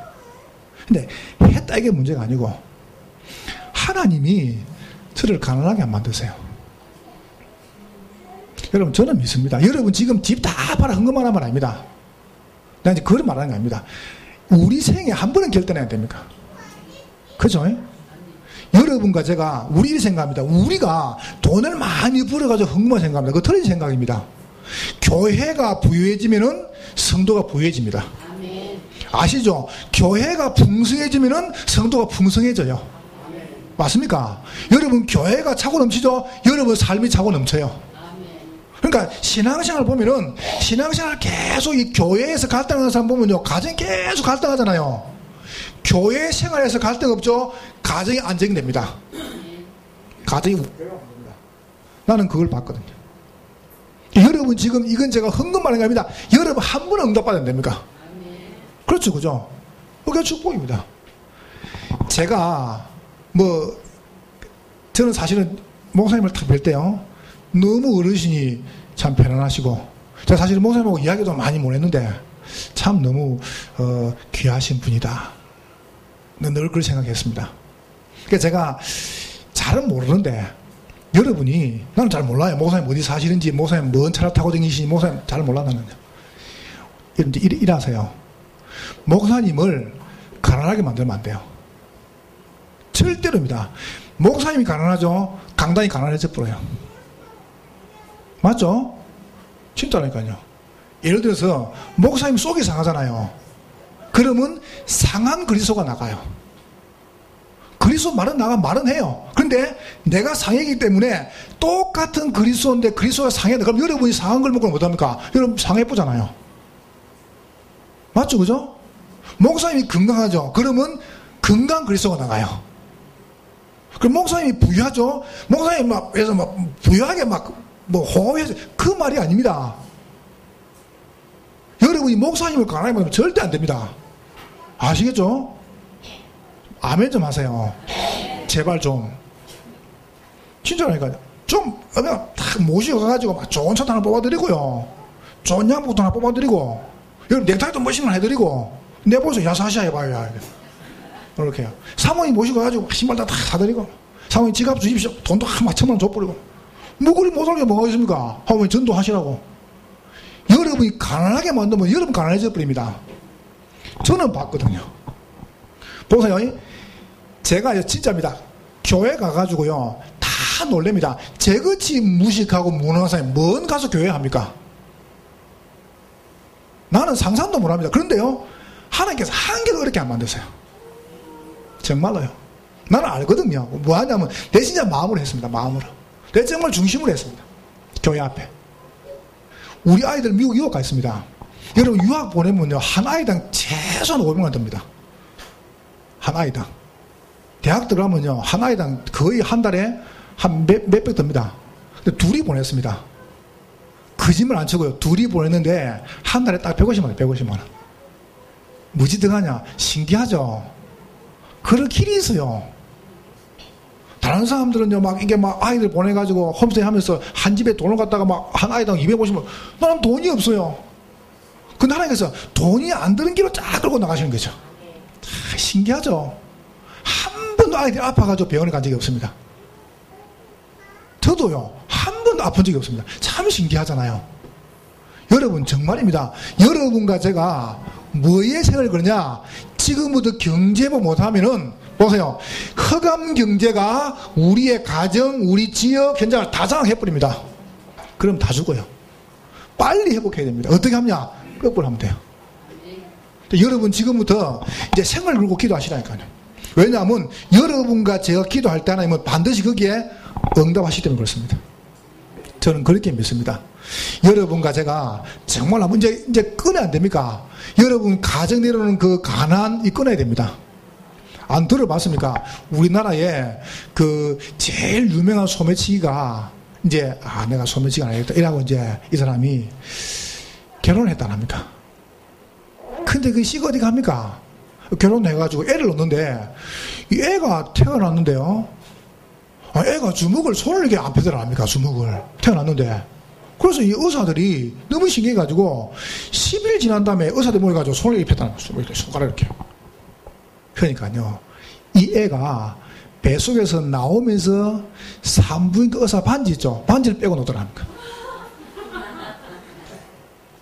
근데 했다 이게 문제가 아니고 하나님이 저를 가난하게 안 만드세요. 여러분, 저는 믿습니다. 여러분 지금 집 다 팔아 헌금하는 말 아닙니다. 나 이제 그걸 말하는 게 아닙니다. 우리 생에 한 번은 결단해야 됩니까? 그죠? 여러분과 제가 우리 이렇게 생각합니다. 우리가 돈을 많이 벌어가지고 헌금을 생각합니다. 그거 틀린 생각입니다. 교회가 부유해지면은 성도가 부유해집니다. 아시죠? 교회가 풍성해지면은 성도가 풍성해져요. 맞습니까? 여러분 교회가 차고 넘치죠? 여러분 삶이 차고 넘쳐요. 그러니까 신앙생활 보면은 신앙생활 계속 이 교회에서 갈등하는 사람 보면요, 가정이 계속 갈등하잖아요. 교회 생활에서 갈등 없죠? 가정이 안정됩니다. 가정이 웃겨요. 나는 그걸 봤거든요. 여러분 지금 이건 제가 헌금하는 게 아닙니다. 여러분 한 번 응답받으면 됩니까? 그렇죠, 그죠? 그게 축복입니다. 제가 저는 사실은 목사님을 딱 뵐 때요, 너무 어르신이 참 편안하시고, 제가 사실 목사님하고 이야기도 많이 못 했는데 참 너무 귀하신 분이다. 늘 그걸 생각했습니다. 그러니까 제가 잘은 모르는데 여러분이, 나는 잘 몰라요. 목사님 어디 사시는지, 목사님 뭔 차를 타고 다니시는지, 목사님 잘 몰라. 나는 일하세요. 목사님을 가난하게 만들면 안 돼요. 절대로입니다. 목사님이 가난하죠? 강단이 가난해져 버려요. 맞죠? 진짜라니까요. 예를 들어서 목사님 속이 상하잖아요. 그러면 상한 그리스도가 나가요. 그리스도 말은 말은 해요. 그런데 내가 상이기 때문에 똑같은 그리스도인데 그리스도가 상해야 돼. 그럼 여러분이 상한 걸 먹으면 못합니까? 여러분 상해보잖아요. 맞죠? 그죠? 목사님이 건강하죠? 그러면 건강 그리스도가 나가요. 그럼 목사님이 부유하죠? 목사님이 그래서 부유하게 호흡해서, 그 말이 아닙니다. 여러분이 목사님을 가난하게 만들면 절대 안 됩니다. 아시겠죠? 아멘 좀 하세요. 제발 좀. 진짜라니까요. 좀, 그냥 탁 모시고가가지고 좋은 차 하나 뽑아드리고요. 좋은 양복도 하나 뽑아드리고, 여러분 넥타이도 멋있는 거 해드리고, 내보세요. 야사시아 해봐요. 이렇게 해요. 사모님 모시고가지고 신발도 다 사드리고, 사모님 지갑 주십시오. 돈도 한 1,000만 줘버리고. 그리 못하게 뭐가 있습니까? 하면 전도하시라고. 여러분이 가난하게 만들면 여러분 가난해져 버립니다. 저는 봤거든요. 보세요. 제가 진짜입니다. 교회 가가지고요, 다 놀랍니다. 저같이 무식하고 무능한 사람이 뭔 가서 교회 합니까? 나는 상상도 못 합니다. 그런데요, 하나님께서 한 개도 그렇게 안 만드세요. 정말로요. 나는 알거든요. 뭐 하냐면, 내 진짜 마음으로 했습니다. 마음으로. 내 정말 중심으로 했습니다. 교회 앞에. 우리 아이들 미국 유학 가 있습니다. 여러분 유학 보내면요, 한 아이당 최소한 500만 듭니다. 한 아이당. 대학 들어가면요, 한 아이당 거의 한 달에 한 몇백 듭니다. 근데 둘이 보냈습니다. 거짓말 안 치고요. 둘이 보냈는데 한 달에 딱 150만 원, 150만 원. 무지 들어가냐? 신기하죠? 그럴 길이 있어요. 다른 사람들은요, 이게 아이들 보내가지고 홈스테이 하면서 한 집에 돈을 갖다가 한 아이당 250만, 나는 돈이 없어요. 근데 하나님께서 돈이 안 드는 길로 쫙 끌고 나가시는 거죠. 신기하죠? 한 번도 아이들이 아파가지고 병원에 간 적이 없습니다. 저도요, 한 번도 아픈 적이 없습니다. 참 신기하잖아요. 여러분, 정말입니다. 여러분과 제가 뭐에 생각을 그러냐? 지금부터 경제부 못하면은, 보세요. 흑암 경제가 우리의 가정, 우리 지역, 현장을 다 장악해버립니다. 그럼 다 죽어요. 빨리 회복해야 됩니다. 어떻게 하냐? 거꾸로 하면 돼요. 여러분 지금부터 이제 생을 걸고 기도하시라니까요. 왜냐하면 여러분과 제가 기도할 때 하나님은 반드시 거기에 응답하시기 때문에 그렇습니다. 저는 그렇게 믿습니다. 여러분과 제가 정말 한번 이제 끊어야 안 됩니까? 여러분 가정 내려오는 그 가난이 끊어야 됩니다. 안 들어봤습니까? 우리나라에 그 제일 유명한 소매치기가 이제 내가 소매치기 안 하겠다 이라고 이제 이 사람이 결혼을 했다는 합니까? 근데 그 씨가 어디 갑니까? 결혼해가지고 애를 낳는데 이 애가 태어났는데요. 애가 주먹을 손을 이렇게 안 펴더라 합니까? 주먹을 태어났는데 그래서 이 의사들이 너무 신기해가지고 10일 지난 다음에 의사들 모여가지고 손을 이렇게 폈다는 거죠. 손가락 이렇게. 그러니까요. 이 애가 뱃속에서 나오면서 산부인과 의사 반지 있죠. 반지를 빼고 놓더라 합니까?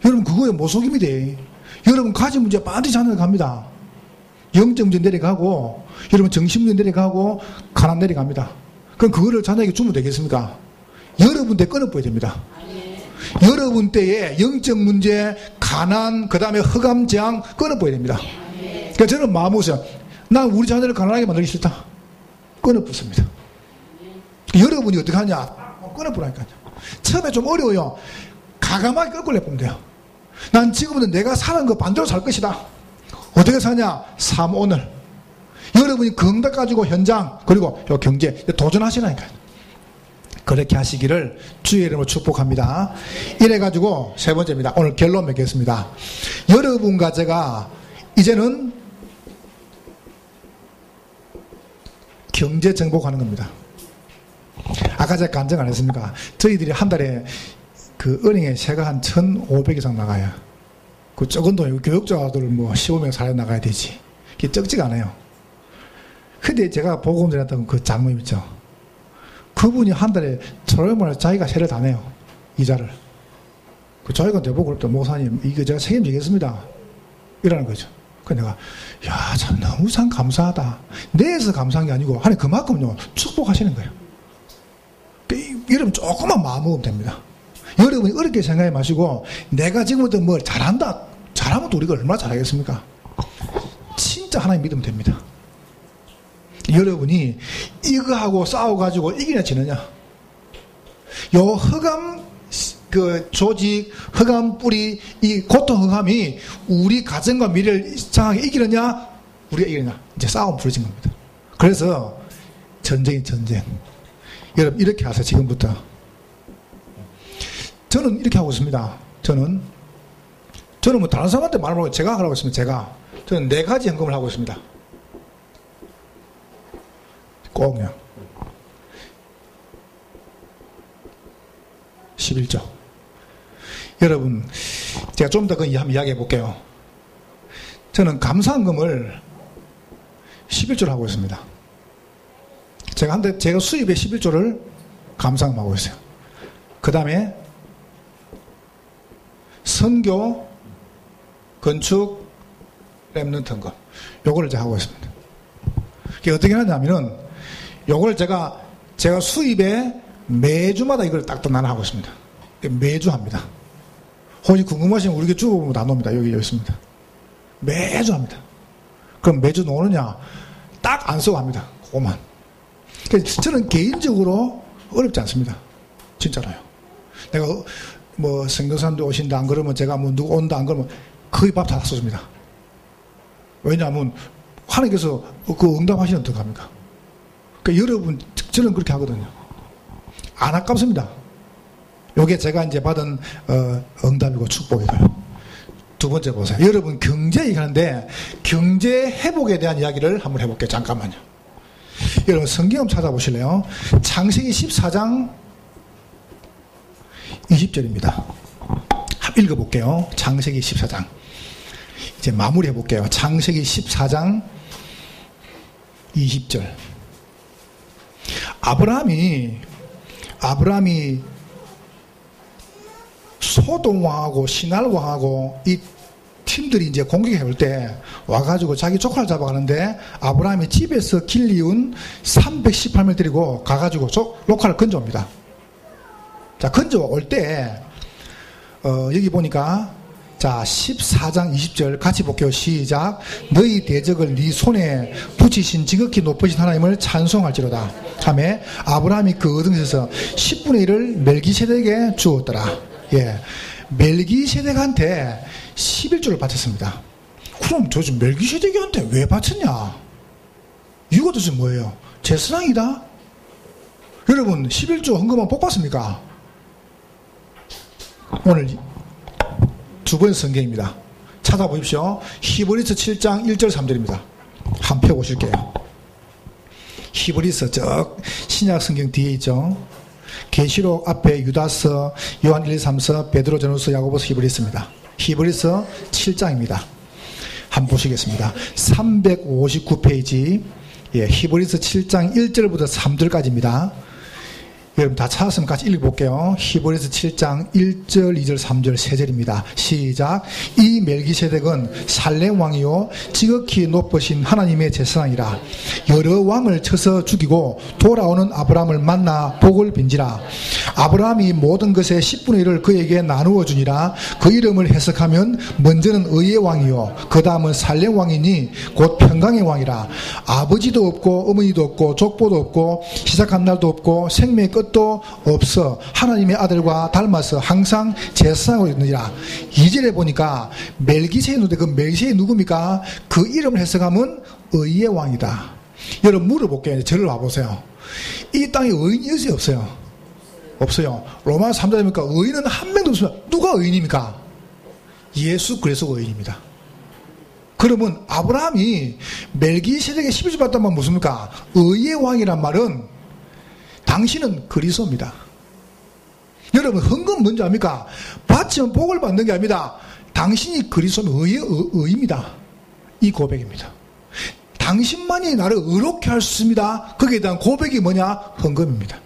여러분 그거에 모속임이 돼. 여러분 가진 문제 반드시 하늘 갑니다. 영적 문제 내려가고 여러분 정신 문제 내려가고 가난 내려갑니다. 그럼 그거를 자녀에게 주면 되겠습니까? 여러분 때 끊어버려야 됩니다. 여러분 때에 영적 문제, 가난, 그 다음에 흑암, 재앙 끊어버려야 됩니다. 그러니까 저는 마음먹었어요. 난 우리 자녀를 가난하게 만들기 싫다. 끊어붓습니다. 여러분이 어떻게 하냐? 끊어보라니까요. 처음에 좀 어려워요. 가감하게 끊고 내보면 돼요. 난 지금부터 내가 사는 거 반대로 살 것이다. 어떻게 사냐? 삶 오늘. 여러분이 건강 가지고 현장 그리고 경제 도전하시라니까요. 그렇게 하시기를 주의 이름으로 축복합니다. 이래가지고 세 번째입니다. 오늘 결론 맺겠습니다. 여러분과 제가 이제는 경제 정복하는 겁니다. 아까 제가 간증 안 했습니까? 저희들이 한 달에 그 은행에 세가 한 1,500 이상 나가요. 그 적은 돈이 교육자들 뭐 15명 살아 나가야 되지. 그게 적지가 않아요. 근데 제가 보금 드렸던 그 장모님 있죠. 그분이 한 달에 저렴을 자기가 세를 다 내요. 이자를. 그 자기가 내보고 그랬다. 목사님, 이거 제가 책임지겠습니다. 이러는 거죠. 그 내가, 야, 참, 너무 참 감사하다. 내에서 감사한 게 아니고, 아니, 그만큼요, 축복하시는 거예요. 여러분, 조금만 마음 먹으면 됩니다. 여러분이 어렵게 생각하지 마시고, 내가 지금부터 뭘 잘한다. 잘하면 또 우리가 얼마나 잘하겠습니까? 진짜 하나님 믿으면 됩니다. 여러분이 이거하고 싸워가지고 이기냐 지느냐? 요 흑암 그 조직, 흑암 뿌리, 이 고통 흑암이 우리 가정과 미래를 이상하게 이기느냐? 우리가 이기느냐? 이제 싸움 부러진 겁니다. 그래서 전쟁이 전쟁. 여러분 이렇게 하세요. 지금부터. 저는 이렇게 하고 있습니다. 저는 뭐 다른 사람한테 말하고 제가 하라고 했습니다. 저는 4가지 헌금을 하고 있습니다. 꼭요. 11조. 여러분, 제가 좀 더 한번 이야기해 볼게요. 저는 감사헌금을 11조를 하고 있습니다. 제가 수입의 11조를 감사헌금 하고 있어요. 그 다음에 선교, 건축, 랩런트 헌금. 요거를 제가 하고 있습니다. 이게 어떻게 하냐면은 요걸 제가 수입에 매주마다 이걸 딱 나눠 하고 있습니다. 매주 합니다. 혹시 궁금하시면 우리 교회 주보면 나눕니다. 여기 있습니다. 매주 합니다. 그럼 매주 노느냐? 딱 안 쓰고 합니다. 그거만. 그래서 저는 개인적으로 어렵지 않습니다. 진짜로요. 내가 뭐 선교사님들 오신다 안 그러면 제가 뭐 누구 온다 안 그러면 거의 밥 다 쏟습니다. 왜냐하면 하나님께서 그 응답하시는 어떻게 합니까? 그러니까 여러분, 저는 그렇게 하거든요. 안 아깝습니다. 요게 제가 이제 받은, 응답이고 축복이고요. 두 번째 보세요. 여러분, 경제 얘기하는데, 경제 회복에 대한 이야기를 한번 해볼게요. 잠깐만요. 여러분, 성경 한번 찾아보실래요? 창세기 14장 20절입니다. 한번 읽어볼게요. 창세기 14장. 이제 마무리 해볼게요. 창세기 14장 20절. 아브라함이 소돔 왕하고 신할 왕하고 이 팀들이 이제 공격해 올 때 와가지고 자기 조카를 잡아가는데 아브라함이 집에서 길리운 318명 데리고 가가지고 로카를 건져옵니다. 자, 건져올 때 여기 보니까 자 자, 14장 20절 같이 볼게요. 시작. 너희 대적을 네 손에 붙이신 지극히 높으신 하나님을 찬송할지로다 하며 아브라함이 그 어등에서 10분의 1을 멜기세덱에게 주었더라. 예, 멜기세덱한테 11조를 바쳤습니다. 그럼 저 멜기세덱한테 왜 바쳤냐? 이유가 도대체 뭐예요? 제사장이다? 여러분 11조 헌금은 복 받습니까? 오늘 두 번째 성경입니다. 찾아보십시오. 히브리서 7장 1절 3절입니다. 한 펴 보실게요. 히브리서 저 신약 성경 뒤에 있죠. 계시록 앞에 유다서, 요한 1, 3서, 베드로 전후서, 야고보서, 히브리서입니다. 히브리서 7장입니다. 한번 보시겠습니다. 359페이지. 예, 히브리서 7장 1절부터 3절까지입니다. 여러분 다 찾았으면 같이 읽어볼게요. 히브리서 7장 1절, 2절, 3절, 3절입니다. 시작. 이 멜기세덱은 살렘 왕이요 지극히 높으신 하나님의 제사장이라. 여러 왕을 쳐서 죽이고 돌아오는 아브라함을 만나 복을 빈지라. 아브라함이 모든 것의 10분의 1을 그에게 나누어 주니라. 그 이름을 해석하면 먼저는 의의 왕이요 그 다음은 살렘 왕이니 곧 평강의 왕이라. 아버지도 없고 어머니도 없고 족보도 없고 시작한 날도 없고 생명의 끝 도 없어 하나님의 아들과 닮아서 항상 제사장으로 있느니라. 2절에 보니까 멜기세덱인데 그 멜기세덱이 누굽니까? 그 이름을 해석하면 의의 왕이다. 여러분 물어볼게요. 저를 와보세요. 이 땅에 의인이 있어요 없어요? 없어요. 로마 3장입니까? 의인은 한 명도 없습니다. 누가 의인입니까? 예수 그리스도가 의인입니다. 그러면 아브라함이 멜기세덱에게 11조 받았다면 무슨입니까? 의의 왕이란 말은 당신은 그리스도입니다. 여러분 헌금 뭔지 압니까? 바치면 복을 받는 게 아닙니다. 당신이 그리스도는 의입니다. 이 고백입니다. 당신만이 나를 의롭게 할 수 있습니다. 거기에 대한 고백이 뭐냐? 헌금입니다.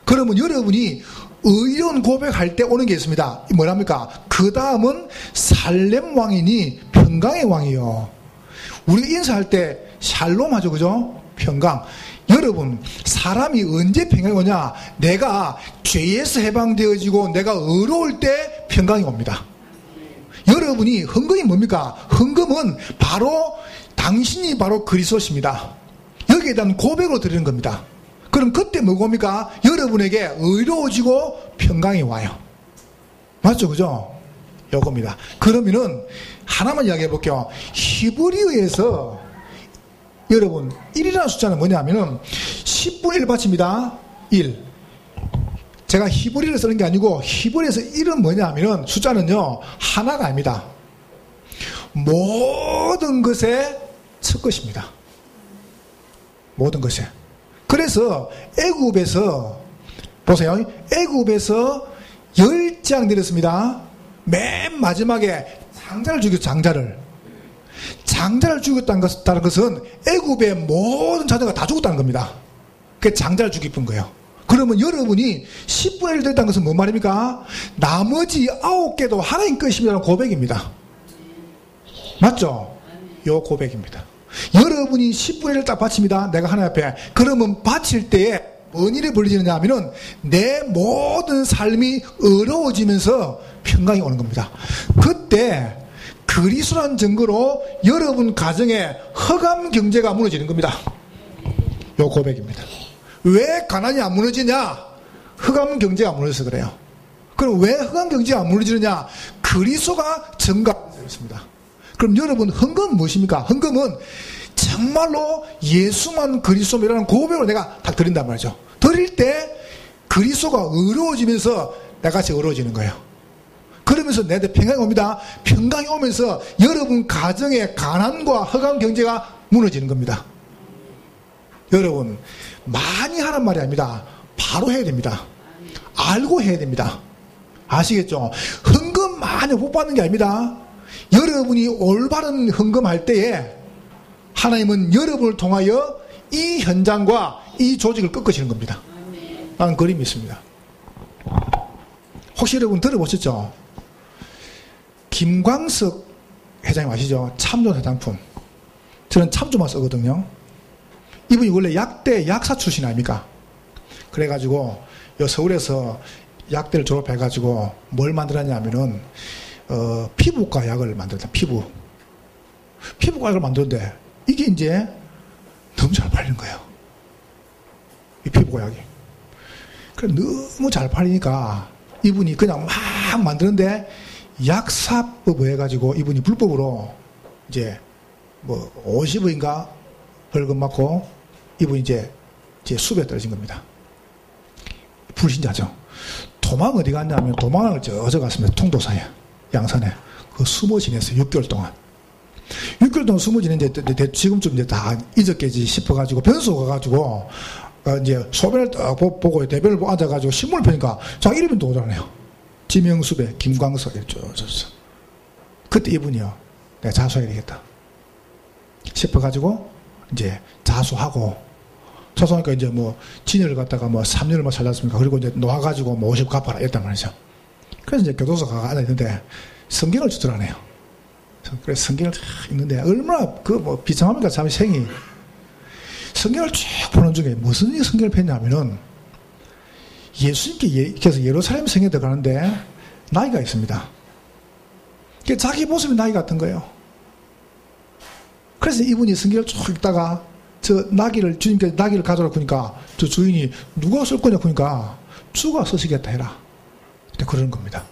그러면 여러분이 의로운 고백할 때 오는 게 있습니다. 뭐랍니까? 그 다음은 살렘 왕이니 평강의 왕이요. 우리가 인사할 때 샬롬 하죠, 그죠? 평강. 여러분 사람이 언제 평강이 오냐? 내가 죄에서 해방되어지고 내가 의로울 때 평강이 옵니다. 여러분이 헌금이 뭡니까? 헌금은 바로 당신이 바로 그리스도십니다. 여기에 대한 고백으로 드리는 겁니다. 그럼 그때 뭐입니까? 여러분에게 의로워지고 평강이 와요. 맞죠, 그죠? 요겁니다. 그러면은 하나만 이야기해 볼게요. 히브리어에서 여러분 1이라는 숫자는 뭐냐면은 10분의 1 받칩니다. 1. 제가 히브리를 쓰는 게 아니고 히브리에서 1은 뭐냐면은 숫자는요 하나가 아닙니다. 모든 것의 첫 것입니다. 모든 것에. 그래서 애굽에서 보세요. 애굽에서 10장 내렸습니다. 맨 마지막에 장자를 죽였어요. 장자를 죽였다는 것은 애굽의 모든 자녀가 다 죽었다는 겁니다. 그게 장자를 죽인 거예요. 그러면 여러분이 10분의 1 됐다는 것은 뭔 말입니까? 나머지 9개도 하나님 것입니다라는 고백입니다. 맞죠? 요 고백입니다. 여러분이 10분의 1을 딱 바칩니다. 내가 하나님 앞에. 그러면 바칠 때에 뭔 일이 벌어지느냐 하면은 내 모든 삶이 어려워지면서 평강이 오는 겁니다. 그때 그리스도란 증거로 여러분 가정에 허감 경제가 무너지는 겁니다. 요 고백입니다. 왜 가난이 안 무너지냐? 허감 경제가 무너져서 그래요. 그럼 왜 허감 경제가 안 무너지느냐? 그리스도가 증거하고 있습니다. 그럼 여러분 헌금은 무엇입니까? 헌금은 정말로 예수만 그리스도라는 고백으로 내가 다 드린단 말이죠. 드릴 때 그리스도가 의로워지면서 나같이 의로워지는 거예요. 그러면서 내한테 평강이 옵니다. 평강이 오면서 여러분 가정의 가난과 허강 경제가 무너지는 겁니다. 여러분 많이 하란 말이 아닙니다. 바로 해야 됩니다. 알고 해야 됩니다. 아시겠죠? 헌금 많이 못 받는 게 아닙니다. 여러분이 올바른 헌금할 때에 하나님은 여러분을 통하여 이 현장과 이 조직을 꺾으시는 겁니다. 라는 그림이 있습니다. 혹시 여러분 들어보셨죠? 김광석 회장님 아시죠? 참좋은 화장품. 저는 참좋만 쓰거든요. 이분이 원래 약대 약사 출신 아닙니까? 그래가지고 요 서울에서 약대를 졸업해가지고 뭘 만들었냐면은 피부과 약을 만들었다. 피부과 약을 만드는데 이게 이제 너무 잘 팔린 거예요. 이 피부과 약이. 그래 너무 잘 팔리니까 이분이 그냥 막 만드는데 약사법 해가지고 이분이 불법으로 이제 뭐 50억인가 벌금 받고 이분이 이제 숲에 떨어진 겁니다. 불신자죠. 도망 어디 갔냐면 도망을 저 갔습니다. 통도사에, 양산에. 그 숨어 지냈어요. 6개월 동안. 6개월 동안 숨어 지냈는데 지금쯤 이제 다 잊었겠지 싶어가지고 변소 가가지고 이제 소변을 딱 보고 대변을 보고 앉아가지고 신문을 펴니까 자기 이름이 도전하네요. 지명수배, 김광석, 그때 이분이요. 내가 자수해야 되겠다 싶어가지고 이제 자수하고 자수하니까 이제 뭐 진열을 갖다가 뭐 3년을 뭐 살았습니까? 그리고 이제 놓아가지고 뭐 50 갚아라 이랬단 말이죠. 그래서 이제 교도소 가가 앉아있는데 성경을 주더라네요. 그래서 성경을 쫙 읽는데 얼마나 그 뭐 비참합니까? 참 생이. 성경을 쭉 보는 중에 무슨 성경을 폈냐면은 예수님께서 예루살렘 성에 들어가는데 나이가 있습니다. 자기 모습이 나이 같은 거예요. 그래서 이분이 성경을 쭉 읽다가 주님께서 나귀를 가져라 그러니까 저 주인이 누가 쓸 거냐 그러니까 주가 쓰시겠다 해라. 그러는 겁니다.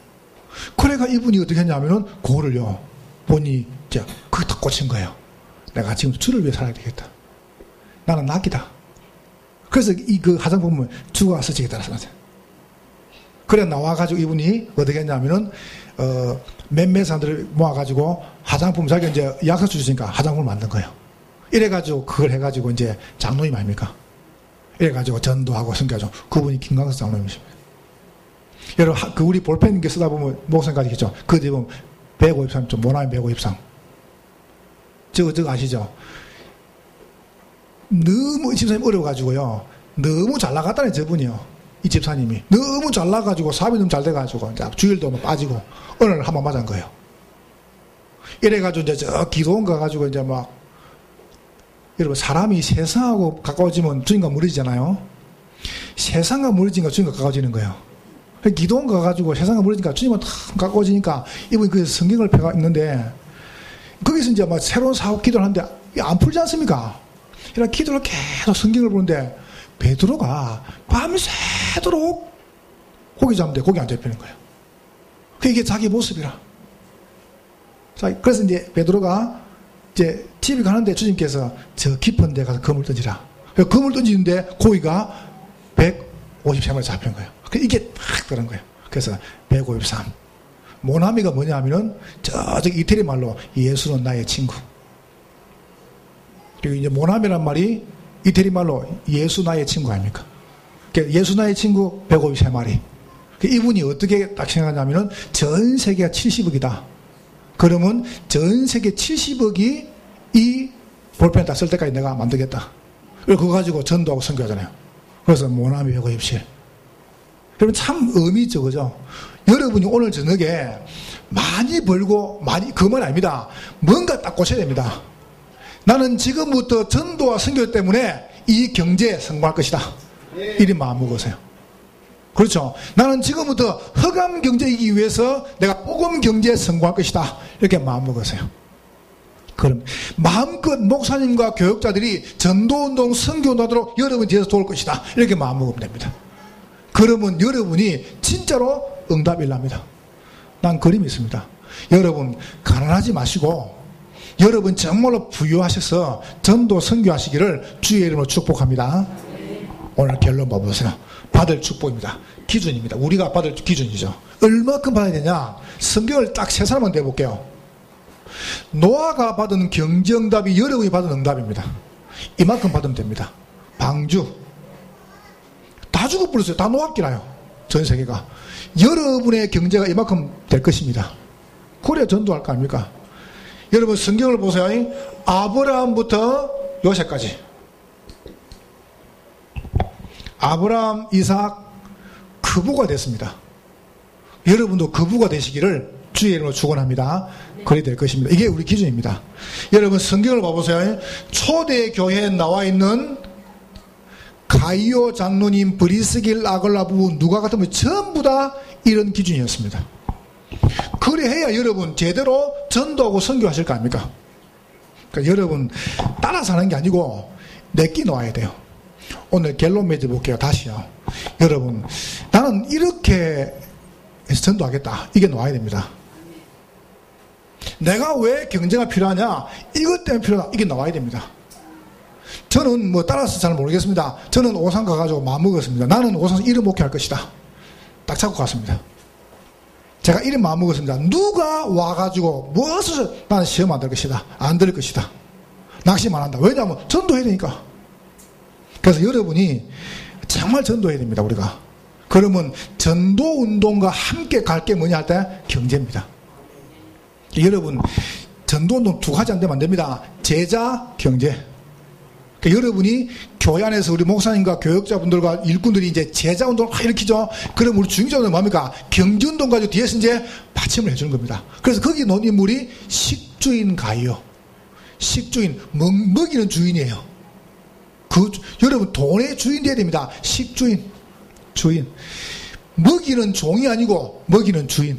그래가 이분이 어떻게 했냐면은 그거를요, 본인이 이제 그게 딱 꽂힌 거예요. 내가 지금 주를 위해 살아야 되겠다. 나는 나귀다. 그래서 그 화장 보면 주가 쓰시겠다. 그래 나와가지고 이분이 어떻게 했냐면은, 몇몇 사람들을 모아가지고 화장품 자기가 이제 약속 주시니까 화장품을 만든 거예요. 이래가지고 그걸 해가지고 이제 장로님 아닙니까? 이래가지고 전도하고 성교하죠. 그분이 김광석 장로님이십니다. 여러분, 우리 볼펜 게 쓰다 보면 목사님까지 있겠죠. 그 뒤에 보면 153, 좀 모나미 153. 저거 아시죠? 너무 이 집사님 어려워가지고요. 너무 잘 나갔다네, 저분이요. 이 집사님이. 너무 잘 나가지고 사업이 너무 잘 돼가지고 주일도 뭐 빠지고 어느 날 한번 맞은 거예요. 이래가지고 이제 저 기도원 가가지고 이제 막 여러분 사람이 세상하고 가까워지면 주님과 멀어지잖아요. 세상과 멀어지니까 주님과 가까워지는 거예요. 기도원 가가지고 세상과 멀어지니까 주님과 탁 가까워지니까 이분이 그 성경을 펴가 있는데 거기서 이제 막 새로운 사업 기도를 하는데 안 풀지 않습니까? 이런 기도를 계속 성경을 보는데 베드로가 밤새도록 고기 잡는데 고기 안 잡히는 거예요. 그게 자기 모습이라. 그래서 이제 베드로가 이제 집에 가는데 주님께서 저 깊은 데 가서 그물 던지라. 그물 던지는데 고기가 153마리 잡힌 거예요. 이게 탁 들은 거예요. 그래서 153. 모나미가 뭐냐 하면은 저쪽 이태리 말로 예수는 나의 친구. 그리고 이제 모나미란 말이 이태리 말로 예수 나의 친구 아닙니까? 예수 나의 친구 153마리. 이분이 어떻게 딱 생각하냐면은 전 세계가 70억이다. 그러면 전 세계 70억이 이 볼펜 다 쓸 때까지 내가 만들겠다. 그거 가지고 전도하고 선교하잖아요. 그래서 모나미 157. 여러분 참 의미 있죠, 그죠? 여러분이 오늘 저녁에 많이 벌고 그만 아닙니다. 뭔가 딱 꽂혀야 됩니다. 나는 지금부터 전도와 선교 때문에 이 경제에 성공할 것이다. 이리 마음 먹으세요. 그렇죠. 나는 지금부터 흑암 경제이기 위해서 내가 복음 경제에 성공할 것이다. 이렇게 마음 먹으세요. 그럼 마음껏 목사님과 교육자들이 전도운동, 선교운동하도록 여러분 뒤에서 도울 것이다. 이렇게 마음 먹으면 됩니다. 그러면 여러분이 진짜로 응답이 일납니다. 난 그림이 있습니다. 여러분 가난하지 마시고 여러분 정말로 부유하셔서 전도 선교하시기를 주의 이름으로 축복합니다. 오늘 결론 봐보세요. 받을 축복입니다. 기준입니다. 우리가 받을 기준이죠. 얼마큼 받아야 되냐? 성경을 딱 세 사람만 내볼게요. 노아가 받은 경제응답이 여러분이 받은 응답입니다. 이만큼 받으면 됩니다. 방주 다 죽어버렸어요. 다 노았기라요. 전 세계가. 여러분의 경제가 이만큼 될 것입니다. 그래야 전도할 거 아닙니까? 여러분 성경을 보세요. 아브라함부터 요셉까지. 아브라함, 이삭 거부가 됐습니다. 여러분도 거부가 되시기를 주의 이름으로 축원합니다. 그래 될 것입니다. 이게 우리 기준입니다. 여러분 성경을 봐보세요. 초대 교회에 나와 있는 가이오 장로님, 브리스길, 아글라 부부 누가 같으면 전부 다 이런 기준이었습니다. 그래야 여러분 제대로 전도하고 선교하실 거 아닙니까? 그러니까 여러분 따라서 하는 게 아니고 내끼 놓아야 돼요. 오늘 결론 맺어 볼게요. 다시요. 여러분, 나는 이렇게 해서 전도하겠다. 이게 놓아야 됩니다. 내가 왜 경제가 필요하냐? 이것 때문에 필요하다. 이게 나와야 됩니다. 저는 뭐 따라서 잘 모르겠습니다. 저는 오산 가가지고 마음먹었습니다. 나는 오산에서 이름 목회할 것이다. 딱 잡고 갔습니다. 제가 이름 마음먹었습니다. 누가 와가지고 무엇을 나는 시험 안 될 것이다. 안 될 것이다. 낙심만 한다. 왜냐하면 전도해야 되니까. 그래서 여러분이 정말 전도해야 됩니다. 우리가. 그러면 전도운동과 함께 갈 게 뭐냐 할 때 경제입니다. 여러분 전도운동 두 가지 안 되면 안 됩니다. 제자, 경제. 그러니까 여러분이 교회 안에서 우리 목사님과 교역자분들과 일꾼들이 이제 제자운동을 막 일으키죠. 그럼 우리 중직자분들은 뭡니까? 경제운동 가지고 뒤에서 이제 받침을 해주는 겁니다. 그래서 거기 놓은 인물이 식주인 가이요. 식주인, 먹이는 주인이에요. 여러분 돈의 주인 돼야 됩니다. 식주인, 주인. 먹이는 종이 아니고 먹이는 주인.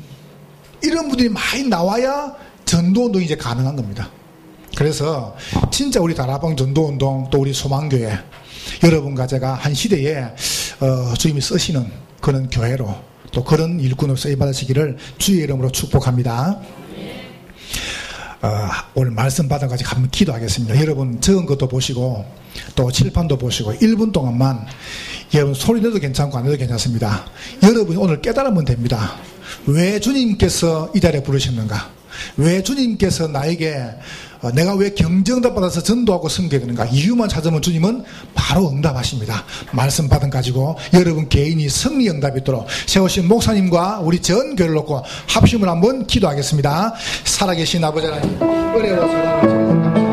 이런 분들이 많이 나와야 전도운동이 이제 가능한 겁니다. 그래서 진짜 우리 다락방 전도운동 또 우리 소망교회 여러분과 제가 한 시대에 주님이 쓰시는 그런 교회로 또 그런 일꾼으로 쓰임받으시기를 주의 이름으로 축복합니다. 오늘 말씀 받아가지고 한번 기도하겠습니다. 여러분 적은 것도 보시고 또 칠판도 보시고 1분 동안만 여러분 소리 내도 괜찮고 안 내도 괜찮습니다. 여러분이 오늘 깨달으면 됩니다. 왜 주님께서 이 자리에 부르셨는가? 왜 주님께서 나에게 내가 왜 경정답 받아서 전도하고 섬겨야 되는가? 이유만 찾으면 주님은 바로 응답하십니다. 말씀 받은 가지고 여러분 개인이 승리 응답이 있도록 세우신 목사님과 우리 전 교회를 놓고 합심을 한번 기도하겠습니다. 살아계신 아버지 하나님, 은혜와 사랑을